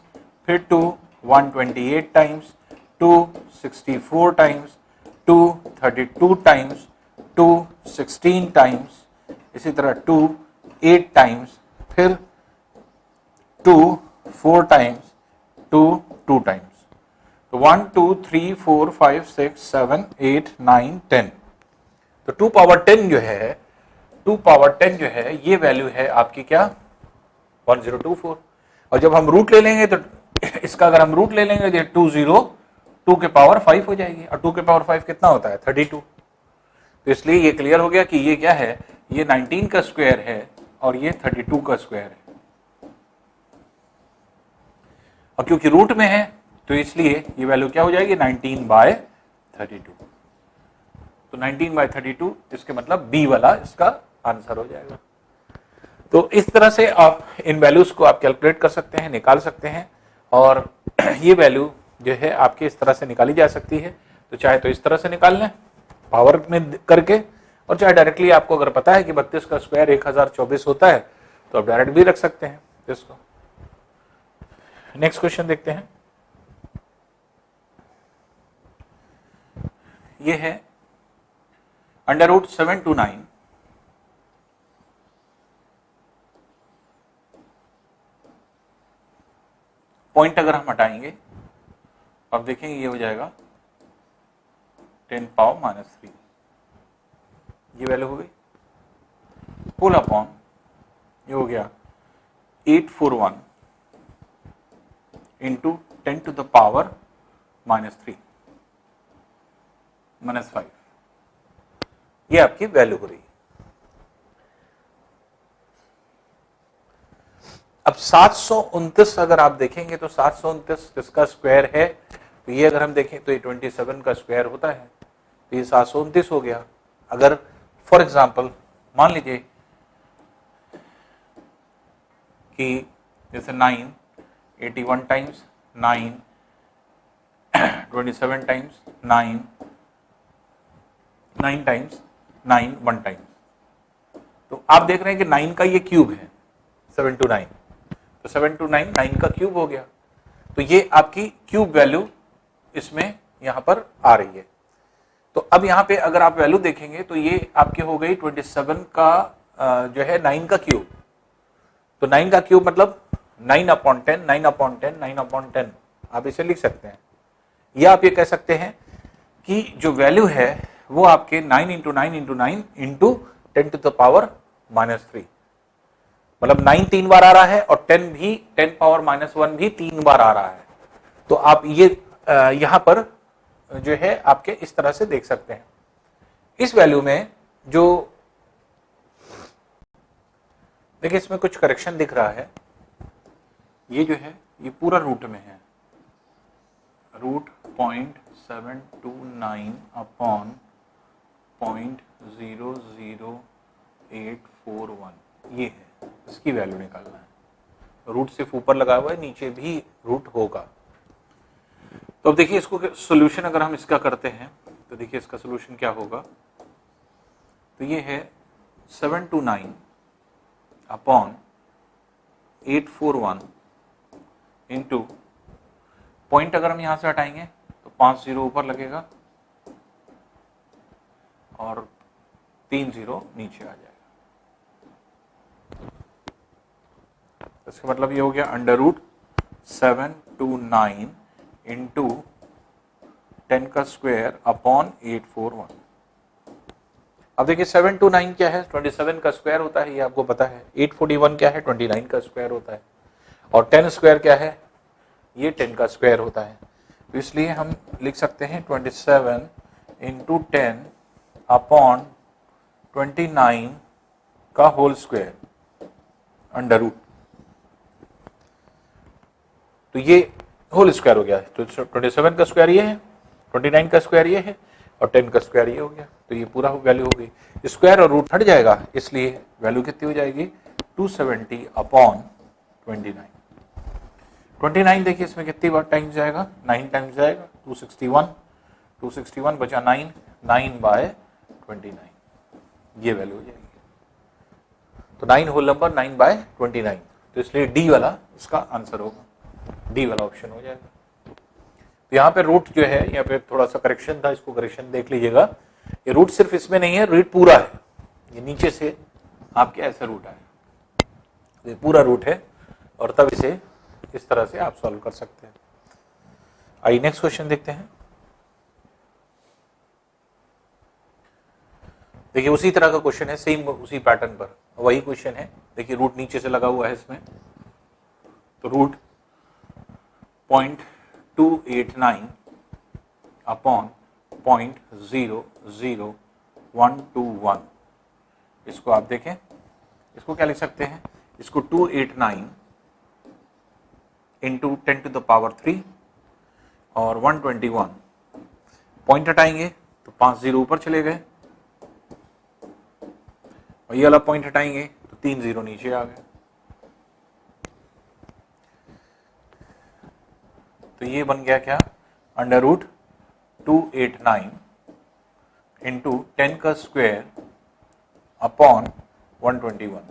फिर 2 128 टाइम्स, 2 64 टाइम्स, 2 32 टाइम्स, 2 16 टाइम्स, इसी तरह 2 8 टाइम्स, फिर 2 4 टाइम्स, 2 2 टाइम्स। तो 1 2 3 4 5 6 7 8 9 10, तो 2 पावर 10 जो है, 2 पावर 10 जो है ये वैल्यू है आपकी क्या, 1024। और जब हम रूट ले लेंगे तो इसका अगर हम रूट ले लेंगे तो 2 के पावर 5 हो जाएगी, और 2 के पावर 5 कितना होता है, 32। तो इसलिए ये क्लियर हो गया कि ये क्या है, ये 19 का स्क्वायर है और ये 32 का स्क्वायर है, और क्योंकि रूट में है तो इसलिए ये वैल्यू क्या हो जाएगी, 19/32। तो 19/32 इसके मतलब बी वाला इसका आंसर हो जाएगा। तो इस तरह से आप इन वैल्यूज को आप कैलकुलेट कर सकते हैं, निकाल सकते हैं, और ये वैल्यू जो है आपके इस तरह से निकाली जा सकती है। तो चाहे तो इस तरह से निकाल लें पावर में करके, और चाहे डायरेक्टली आपको अगर पता है कि 32 का स्क्वायर 1024 होता है तो आप डायरेक्ट भी रख सकते हैं इसको। नेक्स्ट क्वेश्चन देखते हैं। ये है अंडर रूट 729 पॉइंट अगर हम हटाएंगे अब देखेंगे ये हो जाएगा 10 पावर -3, ये वैल्यू हो गई, होल अपॉन ये हो गया 841 इंटू 10 टू द पावर -3 -5, ये आपकी वैल्यू हो रही। अब 729 अगर आप देखेंगे तो 729 किसका स्क्वायर है, तो ये अगर हम देखें तो ये 27 का स्क्वायर होता है, तो ये 729 हो गया। अगर फॉर एग्जाम्पल मान लीजिए कि जैसे 9 81 टाइम्स 9 27 टाइम्स 9 9 टाइम्स 9 1 टाइम्स, तो आप देख रहे हैं कि 9 का ये क्यूब है 7 to 9, तो 7 to 9 9 का क्यूब हो गया। तो ये आपकी क्यूब वैल्यू इसमें यहां पर आ रही है। तो अब यहां पे अगर आप वैल्यू देखेंगे तो ये आपकी हो गई 27 का जो है 9 का क्यूब, तो 9 का क्यूब मतलब 9/10 9/10 9/10 आप इसे लिख सकते हैं, या आप ये कह सकते हैं कि जो वैल्यू है वो आपके 9 × 9 × 9 × 10⁻³ मतलब 9 3 बार आ रहा है और 10 भी 10⁻⁻1 भी 3 बार आ रहा है। तो आप ये यहां पर जो है आपके इस तरह से देख सकते हैं। इस वैल्यू में जो देखिए इसमें कुछ करेक्शन दिख रहा है, ये जो है ये पूरा रूट में है, √.729/00841 ये है, इसकी वैल्यू निकालना है। रूट सिर्फ ऊपर लगा हुआ है, नीचे भी रूट होगा। तो अब देखिए इसको सॉल्यूशन अगर हम इसका करते हैं तो देखिए इसका सॉल्यूशन क्या होगा, तो ये है 729/841 इंटू पॉइंट अगर हम यहां से हटाएंगे तो 5 0 ऊपर लगेगा और 3 0 नीचे आ जाएगा। इसका मतलब ये हो गया √729 इंटू 10⁻²/841। अब देखिए 729 क्या है, 27 का स्क्वायर होता है, ये आपको पता है। 841 क्या है, 29 का स्क्वायर होता है। और 10 स्क्वायर क्या है, ये 10 का स्क्वायर होता है। तो इसलिए हम लिख सकते हैं 27 इंटू 10/29 का होल स्क्वायर अंडर रूट, तो ये होल स्क्वायर हो गया। तो 27 का स्क्वायर ये है, 29 का स्क्वायर ये है और 10 का स्क्वायर ये हो गया, तो ये पूरा वैल्यू हो गई। स्क्वायर और रूट हट जाएगा, इसलिए वैल्यू कितनी हो जाएगी 270/29। 29 देखिए इसमें कितनी बार टाइम्स जाएगा, 9 टाइम्स जाएगा, 261 बचा 9 9/29 ये वैल्यू हो जाएगी। तो 9 होल नंबर 9/29, तो इसलिए डी वाला इसका आंसर होगा, डी वाला ऑप्शन हो जाएगा। तो यहाँ पे रूट जो है, यहाँ पे थोड़ा सा करेक्शन था, इसको करेक्शन देख लीजिएगा। ये रूट सिर्फ इसमें नहीं है, रूट पूरा है, ये नीचे से आपके ऐसा रूट आया, ये पूरा रूट है और तब इसे इस तरह से आप सॉल्व कर सकते हैं। आइए नेक्स्ट क्वेश्चन देखते हैं। देखिए उसी तरह का क्वेश्चन है, सेम उसी पैटर्न पर वही क्वेश्चन है। देखिए रूट नीचे से लगा हुआ है इसमें, तो रूट 0.289/00121 इसको आप देखें, इसको क्या लिख सकते हैं, इसको 289 इंटू 10⁻³ और 121, पॉइंट हटाएंगे तो 5 0 ऊपर चले गए और ये वाला पॉइंट हटाएंगे तो 3 0 नीचे आ गए। तो ये बन गया क्या, √289 इंटू 10⁻²/121।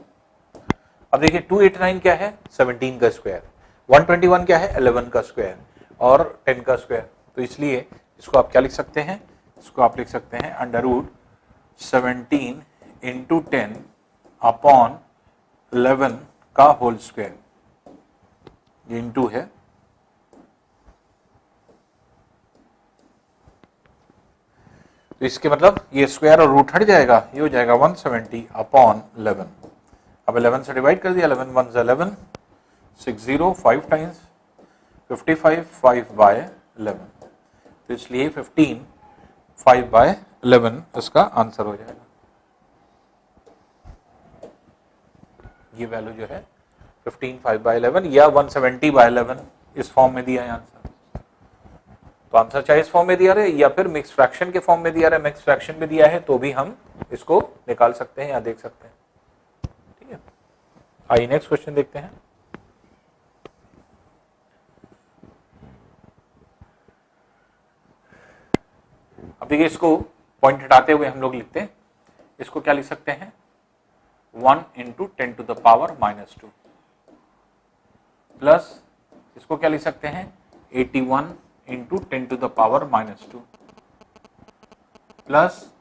अब देखिए 289 क्या है, 17 का स्क्वायर, 121 क्या है, 11 का स्क्वायर और 10 का स्क्वायर। तो इसलिए इसको आप क्या लिख सकते हैं, इसको आप लिख सकते हैं √17 इंटू 10/11 का होल स्क्वायर, ये इंटू है। तो इसके मतलब ये स्क्वायर और रूट हट जाएगा, ये हो जाएगा 170/11। अब 11 से डिवाइड कर दिया, 11 1 11, 60 5 टाइम्स 55 5/11, तो इसलिए 15 5/11 इसका आंसर हो जाएगा। ये वैल्यू जो है 15 5/11 या 170/11 इस फॉर्म में दिया है आंसर। तो आंसर चाहे इस फॉर्म में दिया रहे या फिर मिक्स फ्रैक्शन के फॉर्म में दिया रहे, मिक्स फ्रैक्शन में दिया है तो भी हम इसको निकाल सकते हैं या देख सकते हैं। ठीक है, आइए नेक्स्ट क्वेश्चन देखते हैं। अब देखिए, इसको पॉइंट हटाते हुए हम लोग लिखते हैं, इसको क्या लिख सकते हैं, 1 × 10⁻⁻2 प्लस इसको क्या लिख सकते हैं, 81 × 10⁻⁻2 प्लस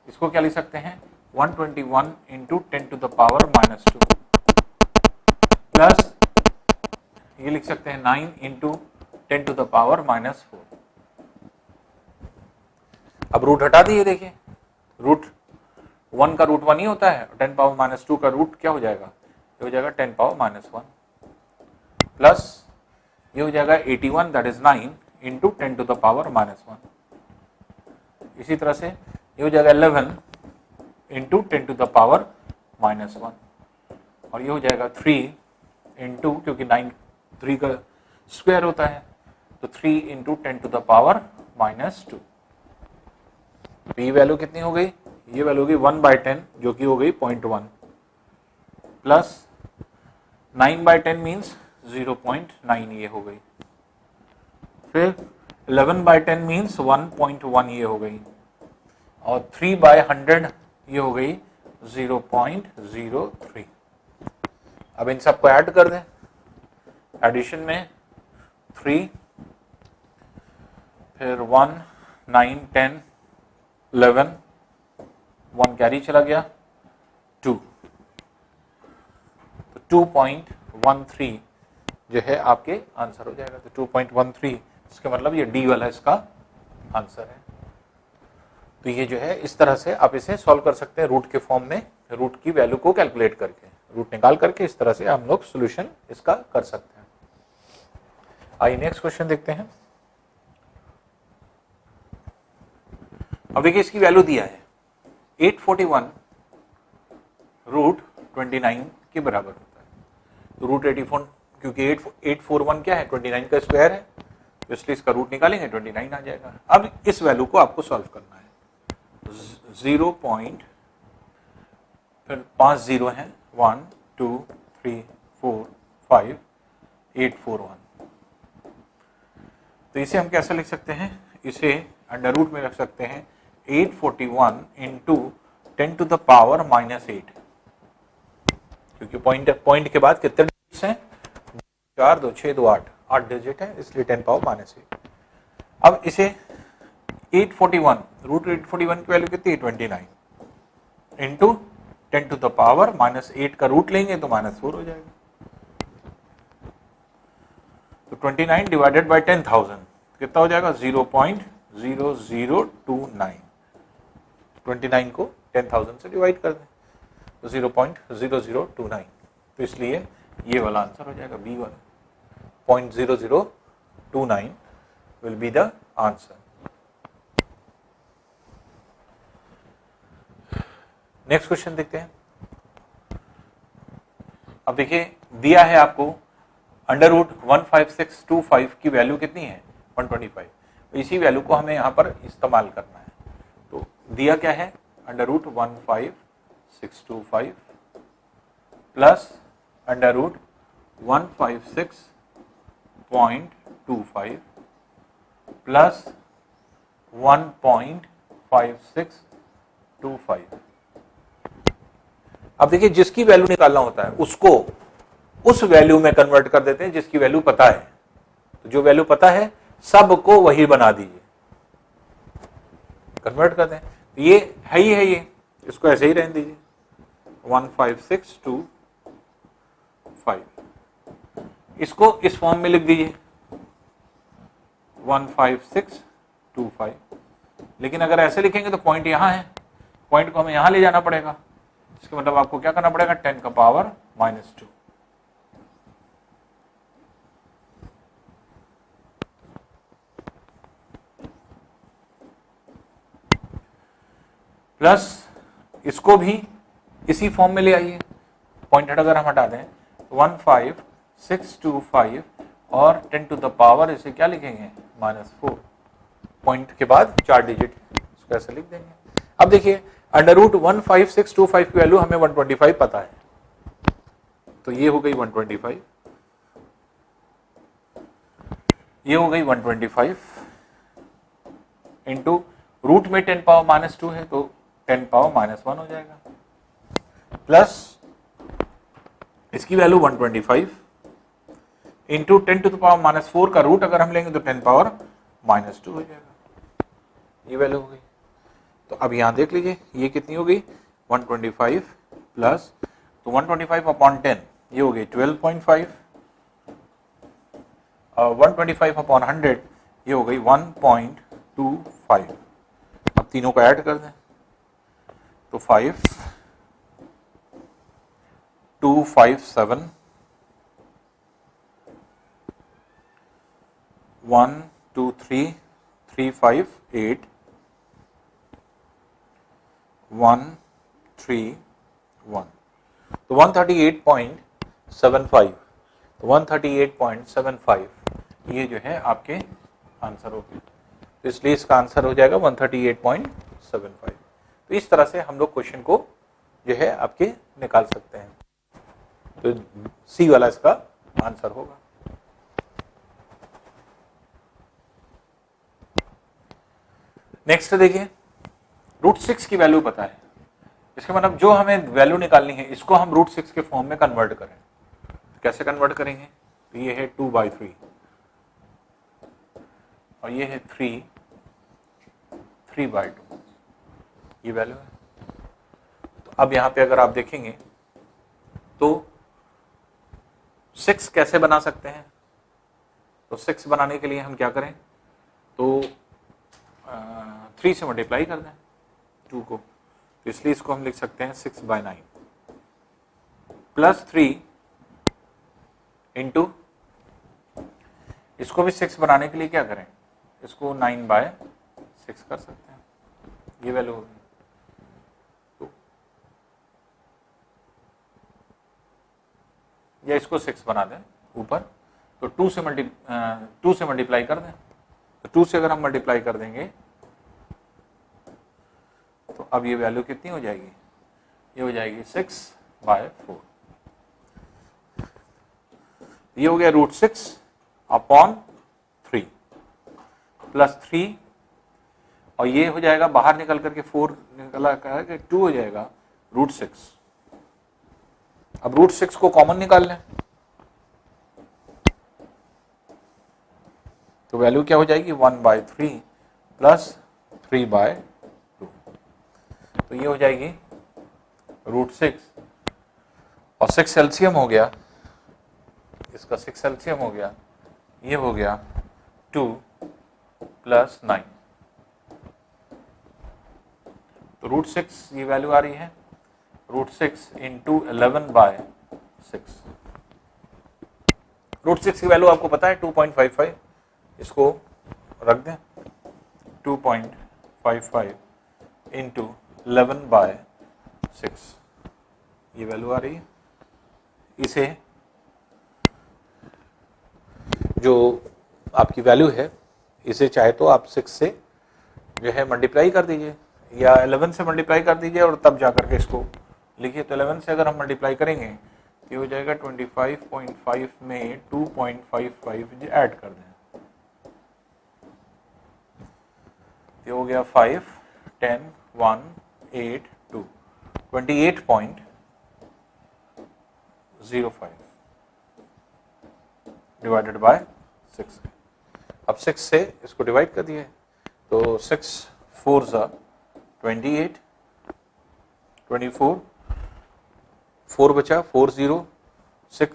इसको क्या लिख सकते हैं, 121 × 10⁻⁻2 प्लस ये लिख सकते हैं 9 × 10⁻⁻4। अब रूट हटा दिए, देखिए रूट 1 का रूट 1 ही होता है, 10⁻⁻2 का रूट क्या हो जाएगा, ये हो जाएगा 10⁻⁻1 प्लस ये हो जाएगा 81 दैट इज 9 × 10⁻⁻1। इसी तरह से ये हो जाएगा 11 × 10⁻⁻1 और ये हो जाएगा 3 क्योंकि 9 3 का स्क्वायर होता है तो 3 × 10⁻⁻2। तो ये वैल्यू कितनी हो गई, ये वैल्यू हो गई 1/10 जो कि हो गई 0.1 प्लस 9/10 मीन्स 0.9 ये हो गई, फिर 11/10 मीन्स 1.1 ये हो गई और 3/100 ये हो गई 0.03। अब इन सबको ऐड कर दें, एडिशन में 3 फिर 1 9 10 11 1 कैरी चला गया 2 तो 2.13 जो है आपके आंसर हो जाएगा। तो 2.13 इसका मतलब ये डी वाला इसका आंसर है। तो ये जो है इस तरह से आप इसे सॉल्व कर सकते हैं रूट के फॉर्म में, रूट की वैल्यू को कैलकुलेट करके, रूट निकाल करके इस तरह से हम लोग सॉल्यूशन इसका कर सकते हैं। आइए नेक्स्ट क्वेश्चन देखते हैं। अब देखिए इसकी वैल्यू दिया है 841 रूट 29 के बराबर होता है। तो रूट 84 क्योंकि 841 क्या है, 29 का स्क्वायर है, तो इसलिए इसका रूट निकालेंगे 29 आ जाएगा। अब इस वैल्यू को आपको सॉल्व करना है, 0 पॉइंट फिर 5 0 है 1 2 3 4 5 841। तो इसे हम कैसे लिख सकते हैं, इसे अंडर रूट में रख सकते हैं 841 × 10⁻⁻8 क्योंकि पॉइंट के बाद कितने डिजिट्स हैं, 4 2 6 2 8 डिजिट है इसलिए 10⁻⁻8। अब इसे 841 रूट 841 की वैल्यू कितनी है 29 इंटू 10⁻⁻8 का रूट लेंगे तो -4 हो जाएगा। तो 29 डिवाइडेड बाय 10,000 कितना हो जाएगा 0.0029। 29 को 10,000 से डिवाइड कर दें तो 0.0029, तो इसलिए ये वाला आंसर हो जाएगा बी वाला 0.0029 will be the answer. Next question देखते हैं। अब देखिए दिया है आपको अंडर रूट 15625 की वैल्यू कितनी है 125, तो इसी वैल्यू को हमें यहाँ पर इस्तेमाल करना है। तो दिया क्या है under root 15625 plus under root 156.25 plus 1.5625। अब देखिए जिसकी वैल्यू निकालना होता है उसको उस वैल्यू में कन्वर्ट कर देते हैं जिसकी वैल्यू पता है। तो जो वैल्यू पता है सबको वही बना दीजिए, कन्वर्ट कर दें। तो ये है ही है, ये इसको ऐसे ही रहने दीजिए 15625, इसको इस फॉर्म में लिख दीजिए 15625। लेकिन अगर ऐसे लिखेंगे तो पॉइंट यहां है, पॉइंट को हमें यहां ले जाना पड़ेगा। इसका मतलब आपको क्या करना पड़ेगा 10⁻⁻2। प्लस इसको भी इसी फॉर्म में ले आइए, पॉइंट अगर हम हटा दें 15625 और 10 टू द पावर इसे क्या लिखेंगे -4। पॉइंट के बाद 4 डिजिट, इसको ऐसे लिख देंगे। अब देखिए अंडर रूट 15625 की वैल्यू हमें 125 पता है, तो ये हो गई 125, ये हो गई 125 इंटू रूट में 10 पावर माइनस 2 है तो 10 पावर माइनस 1 हो जाएगा, प्लस इसकी value 125 into 10 to the power minus 4 का रूट अगर हम लेंगे तो 10 पावर माइनस 2 हो जाएगा, ये वैल्यू हो गई। तो अब यहां देख लीजिए ये कितनी हो गई 125 प्लस, तो 125 अपॉन 10 ये हो गई 12.5, 125 अपॉन 100 ये हो गई 1.25। अब तीनों को ऐड कर दें तो 5 2 5 7 1 2 3 3 5 8 1 3 1, तो 138.75, तो 138.75 ये जो है आपके आंसर हो गए, तो इसलिए इसका आंसर हो जाएगा 138.75। तो इस तरह से हम लोग क्वेश्चन को जो है आपके निकाल सकते हैं, तो सी वाला इसका आंसर होगा। नेक्स्ट देखिए रूट 6 की वैल्यू पता है, इसका मतलब जो हमें वैल्यू निकालनी है इसको हम रूट 6 के फॉर्म में कन्वर्ट करें, तो कैसे कन्वर्ट करेंगे, तो ये है 2/3 और ये है 3/2, ये वैल्यू है। तो अब यहां पे अगर आप देखेंगे तो 6 कैसे बना सकते हैं, तो 6 बनाने के लिए हम क्या करें, तो 3 से मल्टीप्लाई कर दें 2 को, तो इसलिए इसको हम लिख सकते हैं 6/9 प्लस 3 इंटू, इसको भी 6 बनाने के लिए क्या करें, इसको 9/6 कर सकते हैं, ये वैल्यू होगी। तो या इसको 6 बना दें ऊपर, तो 2 से मल्टीप्लाई कर दें, तो 2 से अगर हम मल्टीप्लाई कर देंगे तो अब ये वैल्यू कितनी हो जाएगी, ये हो जाएगी 6/4, ये हो गया रूट 6 अपॉन 3 प्लस 3, और ये हो जाएगा बाहर निकल करके 4 निकला करके 2 हो जाएगा रूट 6। अब रूट 6 को कॉमन निकाल लें तो वैल्यू क्या हो जाएगी 1/3 प्लस 3/2, तो ये हो जाएगी रूट 6 और 6 एलसीएम हो गया, इसका 6 एलसीएम हो गया, ये हो गया 2 प्लस 9, तो रूट 6 ये वैल्यू आ रही है रूट 6 इंटू 11/6, रूट 6 की वैल्यू आपको पता है 2.55, इसको रख दें 2.55 इंटू 11/6, ये वैल्यू आ रही है। इसे जो आपकी वैल्यू है इसे चाहे तो आप 6 से जो है मल्टीप्लाई कर दीजिए या 11 से मल्टीप्लाई कर दीजिए और तब जाकर के इसको लिखिए, तो 11 से अगर हम मल्टीप्लाई करेंगे तो ये हो जाएगा 25.5 में 2.55 ऐड कर दें, ये हो गया 5 10 1 8 2 28.05 डिवाइडेड बाय 6। अब 6 से इसको डिवाइड कर दिए तो 6 4 28 24 4 बचा 4 0 6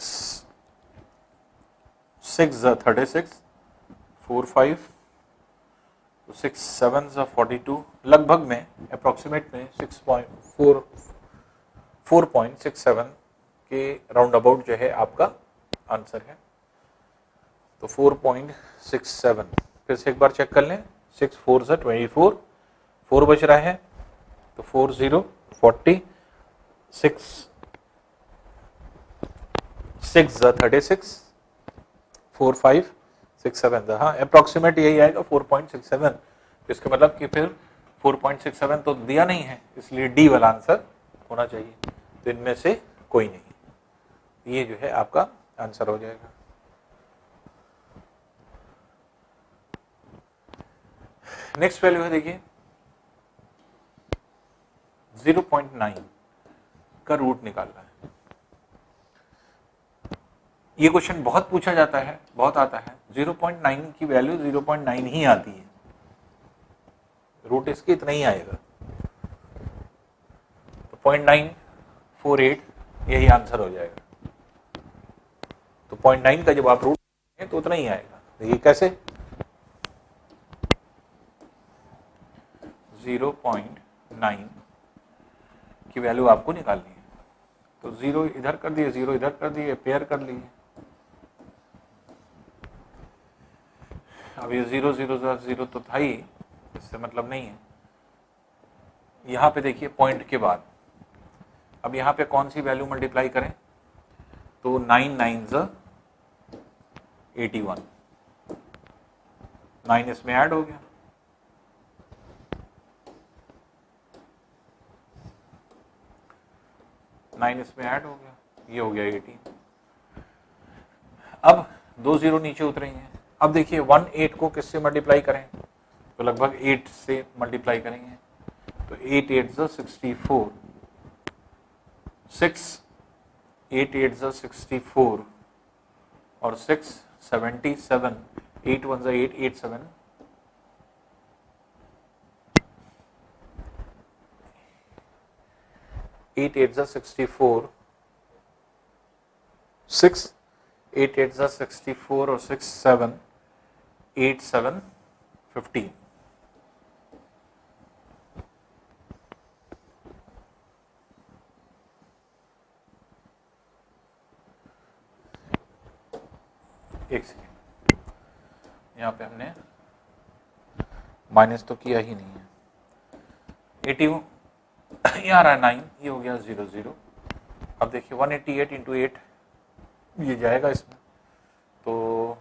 6 36 4 5 तो 6 7 42, लगभग में अप्रोक्सीमेट में 4.67 के राउंड अबाउट जो है आपका आंसर है, तो 4.67 फिर से एक बार चेक कर लें, 6 4 24 4 बच रहा है तो 4 0 40 6 6 36 4 5 6 7, हाँ अप्रोक्सीमेट यही आएगा 4.67 तो इसका मतलब कि फिर 4.67 तो दिया नहीं है, इसलिए डी वाला आंसर होना चाहिए। तो इनमें से कोई नहीं, ये जो है आपका आंसर हो जाएगा। नेक्स्ट वैल्यू है देखिए 0.9 का रूट निकालना है। ये क्वेश्चन बहुत पूछा जाता है, बहुत आता है। 0.9 की वैल्यू 0.9 ही आती है, रूट इसके इतना ही आएगा। तो 0.948 यही आंसर हो जाएगा। तो 0.9 का जब आप रूट है तो उतना ही आएगा। देखिए कैसे, 0.9 की वैल्यू आपको निकालनी है। तो 0 इधर कर दिए, 0 इधर कर दिए, पेयर कर लिए। अब ये 0 0 0 तो था ही, इससे मतलब नहीं है। यहां पे देखिए पॉइंट के बाद, अब यहां पे कौन सी वैल्यू मल्टीप्लाई करें, तो 9 9 81, 9 इसमें ऐड हो गया, इसमें ऐड हो गया, ये हो गया 18। अब 2 0 नीचे उतरेंगे। अब देखिए 18 को किससे मल्टीप्लाई करें, तो लगभग 8 से मल्टीप्लाई करेंगे। तो 8 8 64, 8 8 64 और 6 77, 8 1 8 8 7, 8 8 64, 6 8 8 64 और 6 7 8 7 15। एक सेकेंड, यहाँ पे हमने माइनस तो किया ही नहीं है। 80 यहाँ आ रहा है 9, ये हो गया 0 0। अब देखिए 188 इंटू 8 ये जाएगा इसमें, तो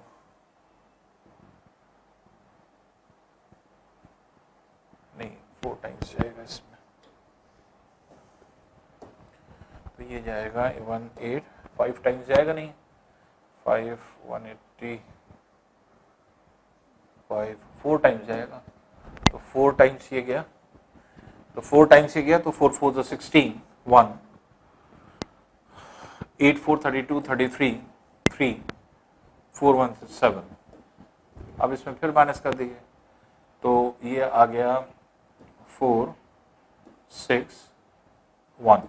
नहीं 4 टाइम्स जाएगा इसमें, तो ये जाएगा 18, 5 टाइम्स जाएगा नहीं, 5 180 5 4 टाइम्स जाएगा। तो 4 टाइम्स ये गया, तो 4 टाइम्स ये गया, तो 4 4 16 1, 8 4 32 33 3 4 1 7। अब इसमें फिर माइनस कर दिए, तो ये आ गया 4 6 1,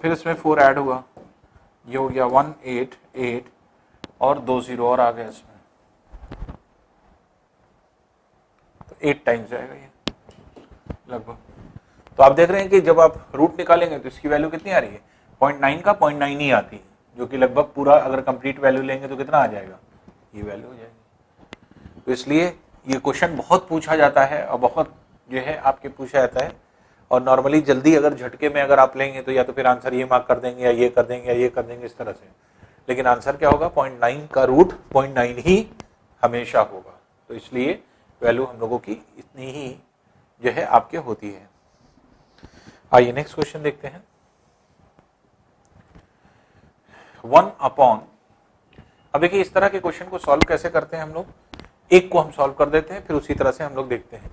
फिर इसमें 4 ऐड हुआ, ये हो गया 1 8 8 और 2 0 और आ गया इसमें, तो 8 टाइम्स जाएगा ये लगभग। तो आप देख रहे हैं कि जब आप रूट निकालेंगे तो इसकी वैल्यू कितनी आ रही है, 0.9 का 0.9 ही आती है, जो कि लगभग पूरा अगर कंप्लीट वैल्यू लेंगे तो कितना आ जाएगा, ये वैल्यू हो जाएगी। तो इसलिए ये क्वेश्चन बहुत पूछा जाता है और बहुत जो है आपके पूछा जाता है, और नॉर्मली जल्दी अगर झटके में अगर आप लेंगे तो या तो फिर आंसर ये मार्क कर देंगे या ये कर देंगे या ये कर देंगे इस तरह से, लेकिन आंसर क्या होगा, 0.9 का रूट 0.9 ही हमेशा होगा। तो इसलिए वैल्यू हम लोगों की इतनी ही जो है आपके होती है। आइए नेक्स्ट क्वेश्चन देखते हैं। 1 अपॉन, अब देखिए इस तरह के क्वेश्चन को सॉल्व कैसे करते हैं हम लोग, एक को हम सॉल्व कर देते हैं, फिर उसी तरह से हम लोग देखते हैं।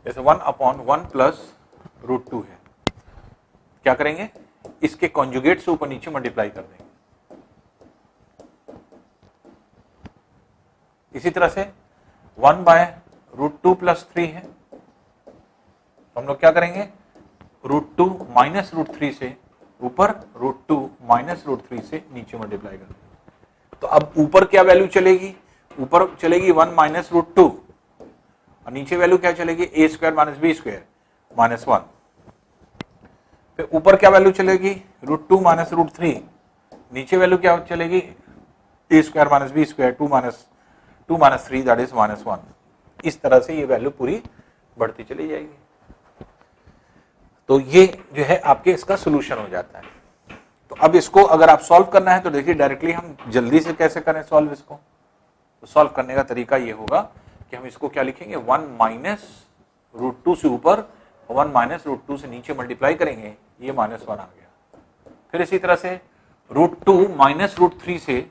जैसे 1 अपॉन 1 प्लस रूट 2 है, क्या करेंगे, इसके कॉन्जुगेट से ऊपर नीचे मल्टीप्लाई कर देंगे। इसी तरह से 1 बाय रूट 2 प्लस 3 है, तो हम लोग क्या करेंगे, रूट 2 माइनस रूट 3 से ऊपर, रूट 2 माइनस रूट 3 से नीचे मल्टीप्लाई कर देंगे। तो अब ऊपर क्या वैल्यू चलेगी, ऊपर चलेगी 1 माइनस रूट 2 और नीचे वैल्यू क्या चलेगी, A square minus B square minus 1। फिर ऊपर क्या वैल्यू चलेगी, रूट 2 माइनस रूट 3, नीचे वैल्यू क्या चलेगी, A square minus B square 2 minus 3 that is minus 1। इस तरह से ये वैल्यू पूरी बढ़ती चली जाएगी। तो ये जो है आपके इसका सोल्यूशन हो जाता है। तो अब इसको अगर आप सॉल्व करना है तो देखिए डायरेक्टली हम जल्दी से कैसे करें सॉल्व इसको, तो सॉल्व करने का तरीका ये होगा कि कि हम इसको क्या लिखेंगे 1 माइनस रूट 2 से ऊपर 1 माइनस रूट 2 से नीचे मल्टीप्लाई करेंगे, ये -1 आ गया। फिर इसी तरह से रूट 2 माइनस रूट 3 से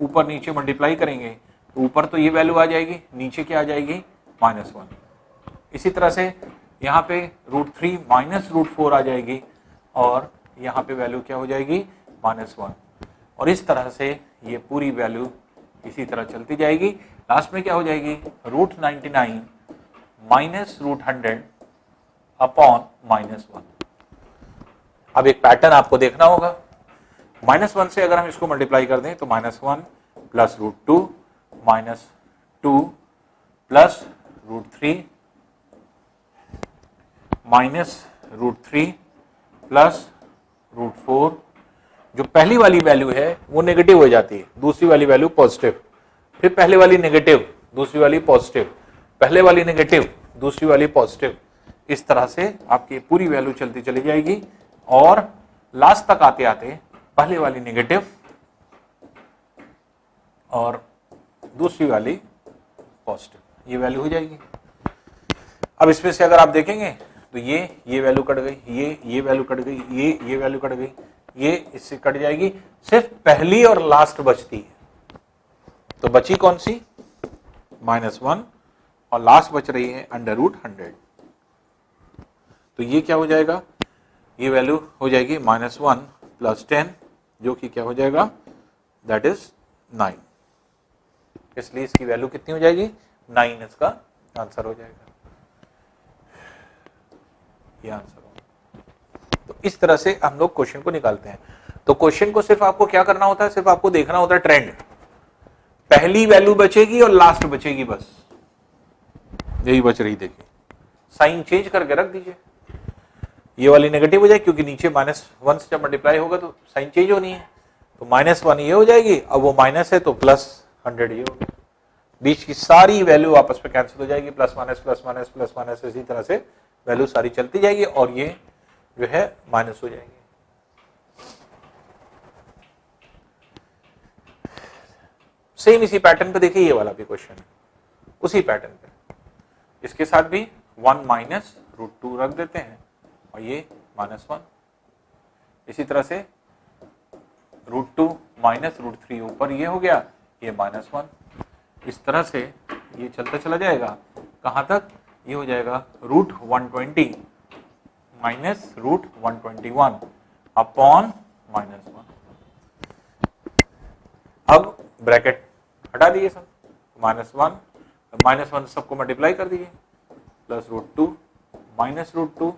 ऊपर नीचे मल्टीप्लाई करेंगे, तो ऊपर तो ये वैल्यू आ जाएगी, नीचे क्या आ जाएगी -1। इसी तरह से यहाँ पे रूट 3 माइनस रूट 4 आ जाएगी और यहाँ पे वैल्यू क्या हो जाएगी -1। और इस तरह से ये पूरी वैल्यू इसी तरह चलती जाएगी। लास्ट में क्या हो जाएगी रूट 99 माइनस रूट 100 अपॉन -1। अब एक पैटर्न आपको देखना होगा, -1 से अगर हम इसको मल्टीप्लाई कर दें तो -1 plus root 2 minus 2 plus root 3 minus root 3 plus root 4। जो पहली वाली वैल्यू है वो नेगेटिव हो जाती है, दूसरी वाली वैल्यू पॉजिटिव, फिर पहले वाली नेगेटिव, दूसरी वाली पॉजिटिव, पहले वाली नेगेटिव, दूसरी वाली पॉजिटिव। इस तरह से आपकी पूरी वैल्यू चलती चली जाएगी और लास्ट तक आते आते पहले वाली नेगेटिव और दूसरी वाली पॉजिटिव, ये वैल्यू हो जाएगी। अब इसमें से अगर आप देखेंगे तो ये वैल्यू कट गई, ये वैल्यू कट गई, ये वैल्यू कट गई, ये इससे कट जाएगी, सिर्फ पहली और लास्ट बचती है। तो बची कौन सी -1 और लास्ट बच रही है √100। तो ये क्या हो जाएगा, ये वैल्यू हो जाएगी -1 प्लस 10 जो कि क्या हो जाएगा दैट इज 9। इसलिए इसकी वैल्यू कितनी हो जाएगी 9, इसका आंसर हो जाएगा, ये आंसर होगा। तो इस तरह से हम लोग क्वेश्चन को निकालते हैं। तो क्वेश्चन को सिर्फ आपको क्या करना होता है, सिर्फ आपको देखना होता है ट्रेंड, पहली वैल्यू बचेगी और लास्ट बचेगी, बस यही बच रही। देखिए साइन चेंज करके रख दीजिए, ये वाली नेगेटिव हो जाएगी क्योंकि नीचे -1 से जब मल्टीप्लाई होगा तो साइन चेंज होनी है, तो -1 ये हो जाएगी, अब वो माइनस है तो +100 ये हो गया। बीच की सारी वैल्यू आपस में कैंसिल हो जाएगी, plus minus plus minus plus minus, इसी तरह से वैल्यू सारी चलती जाएगी और ये जो है माइनस हो जाएंगे। सेम इसी पैटर्न पे देखिए, ये वाला भी क्वेश्चन है उसी पैटर्न पे, इसके साथ भी 1 माइनस रूट 2 रख देते हैं और ये -1। इसी तरह से रूट 2 माइनस रूट 3 ऊपर ये हो गया, ये -1। इस तरह से ये चलता चला जाएगा, कहां तक, ये हो जाएगा √120 माइनस √121 अपॉन -1। अब ब्रैकेट हटा दिए सब, -1 सबको मल्टीप्लाई कर दिए, plus √2 minus √2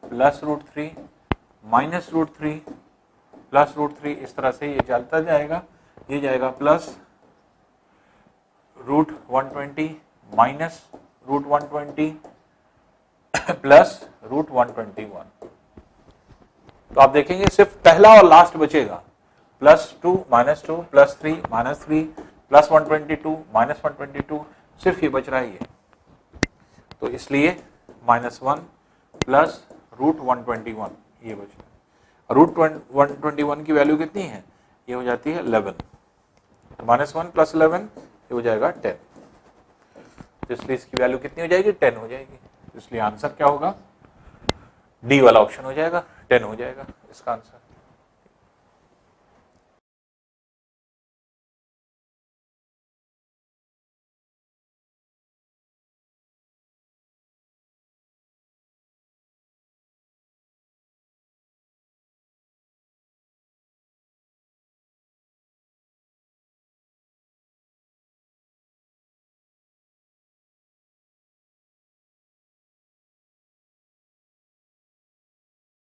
plus √3 minus √3 plus √3, इस तरह से ये चलता जाएगा। ये जाएगा प्लस √120 माइनस √120 प्लस √121। तो आप देखेंगे सिर्फ पहला और लास्ट बचेगा, +2 -2 +3 -3 प्लस 122 माइनस 122, सिर्फ ये बच रहा है ये। तो इसलिए -1 प्लस √121 ये बच रहा है। √121 की वैल्यू कितनी है, ये हो जाती है 11, तो -1 प्लस 11 ये हो जाएगा 10। तो इसलिए इसकी वैल्यू कितनी हो जाएगी 10 हो जाएगी। इसलिए आंसर क्या होगा, डी वाला ऑप्शन हो जाएगा, 10 हो जाएगा इसका आंसर।